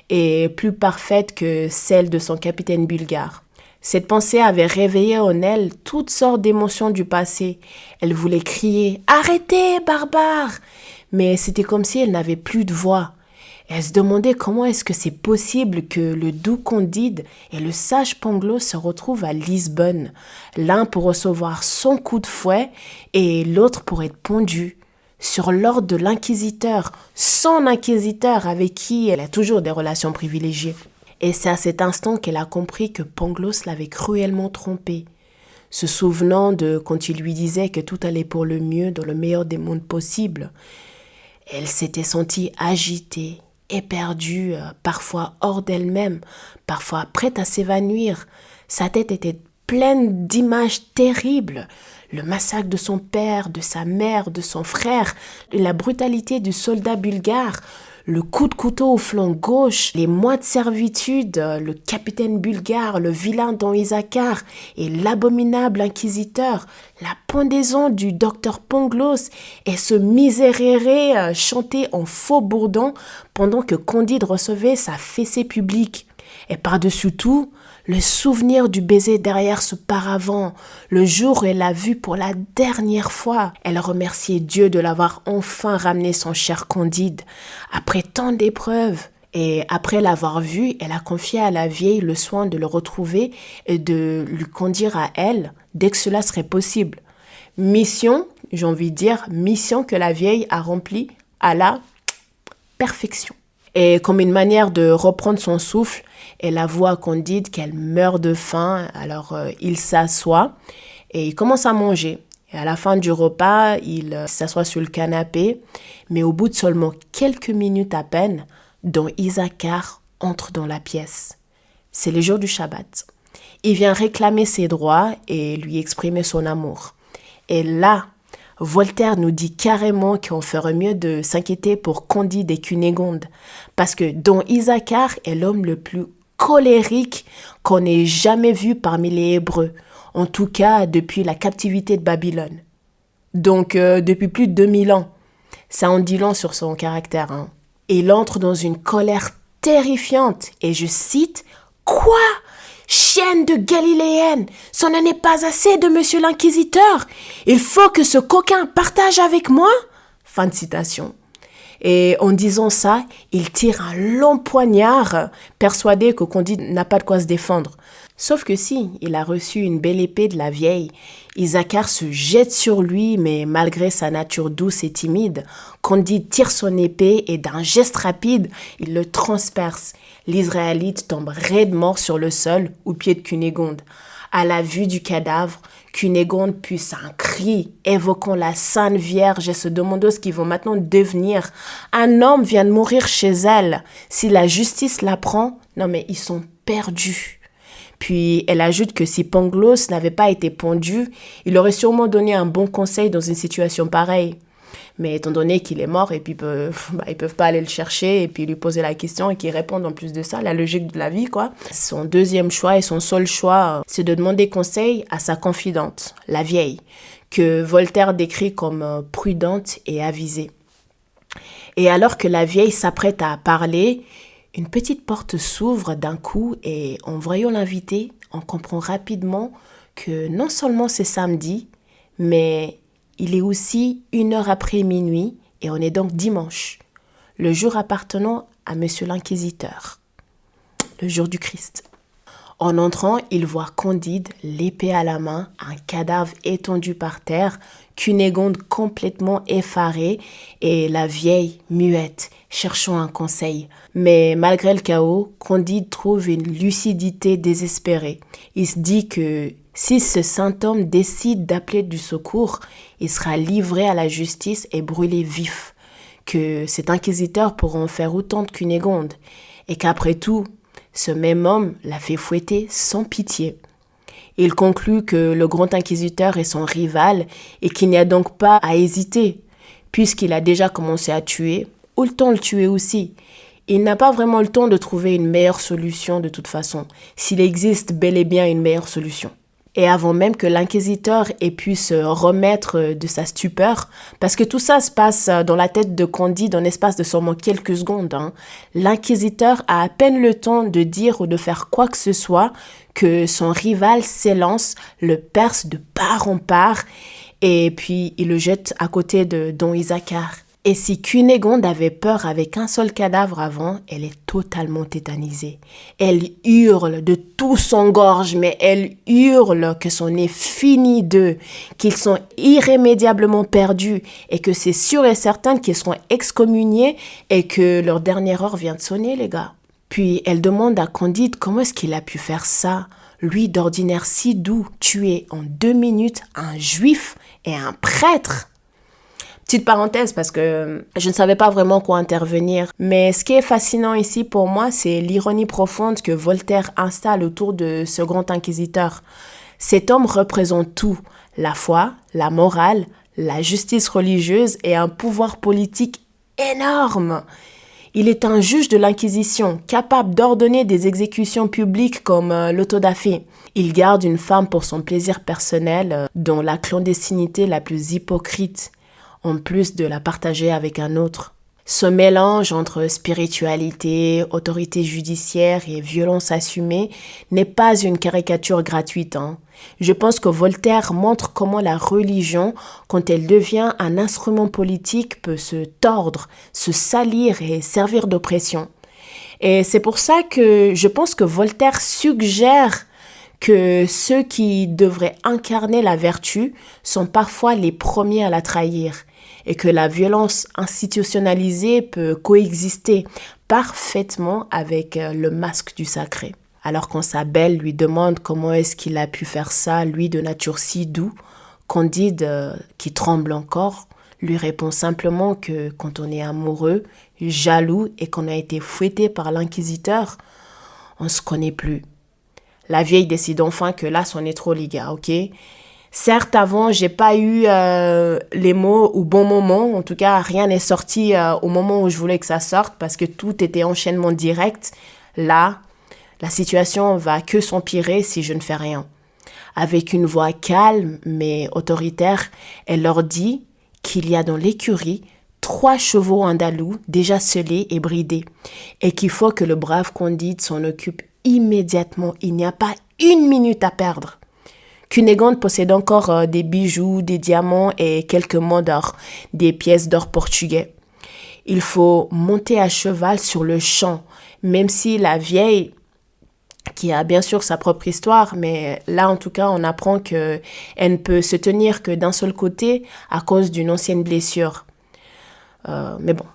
et plus parfaite que celle de son capitaine bulgare. Cette pensée avait réveillé en elle toutes sortes d'émotions du passé. Elle voulait crier « Arrêtez, barbare !» Mais c'était comme si elle n'avait plus de voix. Elle se demandait comment est-ce que c'est possible que le doux Candide et le sage Pangloss se retrouvent à Lisbonne, l'un pour recevoir son coup de fouet et l'autre pour être pendu, sur l'ordre de l'inquisiteur, son inquisiteur avec qui elle a toujours des relations privilégiées. Et c'est à cet instant qu'elle a compris que Pangloss l'avait cruellement trompée, se souvenant de quand il lui disait que tout allait pour le mieux dans le meilleur des mondes possibles. Elle s'était sentie agitée, éperdue, parfois hors d'elle-même, parfois prête à s'évanouir. Sa tête était pleine d'images terribles. Le massacre de son père, de sa mère, de son frère, la brutalité du soldat bulgare, le coup de couteau au flanc gauche, les mois de servitude, le capitaine bulgare, le vilain Don Isaacar et l'abominable inquisiteur, la pendaison du docteur Pangloss et ce miséréré chanté en faux bourdon pendant que Candide recevait sa fessée publique. Et par-dessus tout, le souvenir du baiser derrière ce paravent, le jour où elle l'a vu pour la dernière fois. Elle remerciait Dieu de l'avoir enfin ramené son cher Candide, après tant d'épreuves. Et après l'avoir vu, elle a confié à la vieille le soin de le retrouver et de lui conduire à elle dès que cela serait possible. Mission, j'ai envie de dire, mission que la vieille a remplie à la perfection. Et comme une manière de reprendre son souffle, elle avoue à Candide qu'elle meurt de faim. Alors il s'assoit et il commence à manger. Et à la fin du repas, il s'assoit sur le canapé. Mais au bout de seulement quelques minutes à peine, Don Isaacar entre dans la pièce. C'est le jour du Shabbat. Il vient réclamer ses droits et lui exprimer son amour. Et là, Voltaire nous dit carrément qu'on ferait mieux de s'inquiéter pour Candide et Cunégonde, parce que Don Isaacar est l'homme le plus colérique qu'on ait jamais vu parmi les Hébreux, en tout cas depuis la captivité de Babylone. Donc depuis plus de 2000 ans. Ça en dit long sur son caractère. Il entre dans une colère terrifiante et je cite « Quoi ? Chienne de Galiléenne, ce n'en est pas assez de monsieur l'inquisiteur. Il faut que ce coquin partage avec moi. » Fin de citation. Et en disant ça, il tire un long poignard, persuadé que Candide n'a pas de quoi se défendre. Sauf que si, il a reçu une belle épée de la vieille. Isachar se jette sur lui, mais malgré sa nature douce et timide, Candide tire son épée et d'un geste rapide, il le transperce. L'Israélite tombe raide mort sur le sol, au pied de Cunégonde. À la vue du cadavre, Cunégonde pousse un cri évoquant la Sainte Vierge et se demandant ce qu'ils vont maintenant devenir. Un homme vient de mourir chez elle. Si la justice l'apprend, non mais ils sont perdus. Puis elle ajoute que si Pangloss n'avait pas été pendu, il aurait sûrement donné un bon conseil dans une situation pareille. Mais étant donné qu'il est mort et puis ils peuvent pas aller le chercher et puis lui poser la question et qu'il réponde en plus de ça, la logique de la vie quoi. Son deuxième choix et son seul choix, c'est de demander conseil à sa confidente, la vieille, que Voltaire décrit comme prudente et avisée. Et alors que la vieille s'apprête à parler, une petite porte s'ouvre d'un coup et en voyant l'invité, on comprend rapidement que non seulement c'est samedi, mais il est aussi 1 heure après minuit et on est donc dimanche, le jour appartenant à monsieur l'inquisiteur, le jour du Christ. En entrant, il voit Candide, l'épée à la main, un cadavre étendu par terre, Cunégonde complètement effarée et la vieille muette, cherchant un conseil. Mais malgré le chaos, Candide trouve une lucidité désespérée. Il se dit que si ce saint homme décide d'appeler du secours, il sera livré à la justice et brûlé vif, que cet inquisiteur pourra en faire autant de Cunégonde, et qu'après tout, ce même homme l'a fait fouetter sans pitié. Il conclut que le grand inquisiteur est son rival et qu'il n'y a donc pas à hésiter, puisqu'il a déjà commencé à tuer, autant le tuer aussi. Il n'a pas vraiment le temps de trouver une meilleure solution de toute façon, s'il existe bel et bien une meilleure solution. Et avant même que l'inquisiteur ait pu se remettre de sa stupeur, parce que tout ça se passe dans la tête de Candide en l'espace de seulement quelques secondes, l'inquisiteur a à peine le temps de dire ou de faire quoi que ce soit que son rival s'élance, le perce de part en part, et puis il le jette à côté de Don Isachar. Et si Cunégonde avait peur avec un seul cadavre avant, elle est totalement tétanisée. Elle hurle de tout son gorge, mais elle hurle que c'en est fini d'eux, qu'ils sont irrémédiablement perdus et que c'est sûr et certain qu'ils seront excommuniés et que leur dernière heure vient de sonner, les gars. Puis elle demande à Candide comment est-ce qu'il a pu faire ça, lui d'ordinaire si doux, tuer en 2 minutes un juif et un prêtre. Petite parenthèse parce que je ne savais pas vraiment quoi intervenir. Mais ce qui est fascinant ici pour moi, c'est l'ironie profonde que Voltaire installe autour de ce grand inquisiteur. Cet homme représente tout, la foi, la morale, la justice religieuse et un pouvoir politique énorme. Il est un juge de l'Inquisition, capable d'ordonner des exécutions publiques comme l'autodafé. Il garde une femme pour son plaisir personnel, dans la clandestinité la plus hypocrite, en plus de la partager avec un autre. Ce mélange entre spiritualité, autorité judiciaire et violence assumée n'est pas une caricature gratuite. Je pense que Voltaire montre comment la religion, quand elle devient un instrument politique, peut se tordre, se salir et servir d'oppression. Et c'est pour ça que je pense que Voltaire suggère que ceux qui devraient incarner la vertu sont parfois les premiers à la trahir et que la violence institutionnalisée peut coexister parfaitement avec le masque du sacré. Alors quand sa belle lui demande comment est-ce qu'il a pu faire ça, lui de nature si doux, Candide, qui tremble encore, lui répond simplement que quand on est amoureux, jaloux et qu'on a été fouetté par l'inquisiteur, on se connaît plus. La vieille décide enfin que là, c'en est trop les gars, ok ? Certes, avant, j'ai pas eu les mots au bon moment. En tout cas, rien n'est sorti au moment où je voulais que ça sorte parce que tout était enchaînement direct. Là, la situation va que s'empirer si je ne fais rien. Avec une voix calme mais autoritaire, elle leur dit qu'il y a dans l'écurie 3 chevaux andalous déjà sellés et bridés et qu'il faut que le brave Candide s'en occupe immédiatement. Il n'y a pas une minute à perdre. Cunégonde possède encore des bijoux, des diamants et quelques mots d'or, des pièces d'or portugais. Il faut monter à cheval sur le champ, même si la vieille, qui a bien sûr sa propre histoire, mais là en tout cas on apprend qu'elle ne peut se tenir que d'un seul côté à cause d'une ancienne blessure. Mais bon,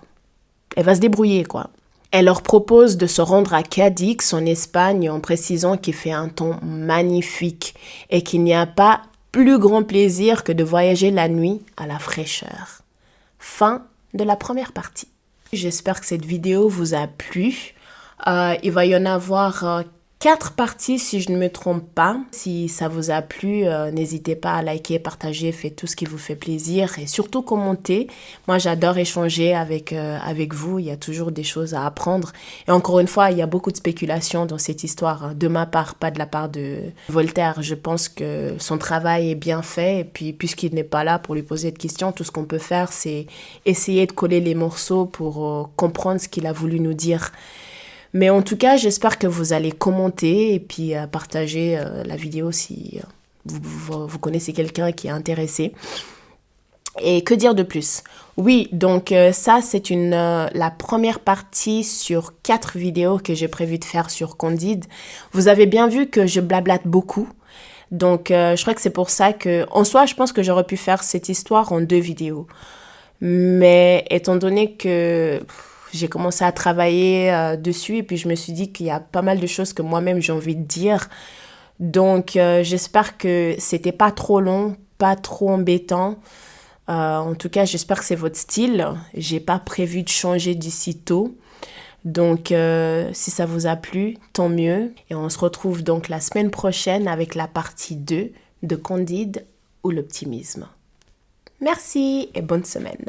elle va se débrouiller quoi. Elle leur propose de se rendre à Cadix, en Espagne, en précisant qu'il fait un temps magnifique et qu'il n'y a pas plus grand plaisir que de voyager la nuit à la fraîcheur. Fin de la première partie. J'espère que cette vidéo vous a plu. Il va y en avoir 4 parties si je ne me trompe pas. Si ça vous a plu, n'hésitez pas à liker, partager, faites tout ce qui vous fait plaisir et surtout commenter. Moi, j'adore échanger avec vous. Il y a toujours des choses à apprendre. Et encore une fois, il y a beaucoup de spéculation dans cette histoire. De ma part, pas de la part de Voltaire. Je pense que son travail est bien fait. Et puis, puisqu'il n'est pas là pour lui poser de questions, tout ce qu'on peut faire, c'est essayer de coller les morceaux pour comprendre ce qu'il a voulu nous dire. Mais en tout cas, j'espère que vous allez commenter et puis partager la vidéo si vous connaissez quelqu'un qui est intéressé. Et que dire de plus? Oui, donc ça, c'est la première partie sur 4 vidéos que j'ai prévu de faire sur Candide. Vous avez bien vu que je blablate beaucoup. Donc, je crois que c'est pour ça que... En soi, je pense que j'aurais pu faire cette histoire en 2 vidéos. Mais étant donné que... j'ai commencé à travailler dessus et puis je me suis dit qu'il y a pas mal de choses que moi-même j'ai envie de dire. Donc, j'espère que c'était pas trop long, pas trop embêtant. En tout cas, j'espère que c'est votre style. J'ai pas prévu de changer d'ici tôt. Donc, si ça vous a plu, tant mieux. Et on se retrouve donc la semaine prochaine avec la partie 2 de Candide ou l'optimisme. Merci et bonne semaine.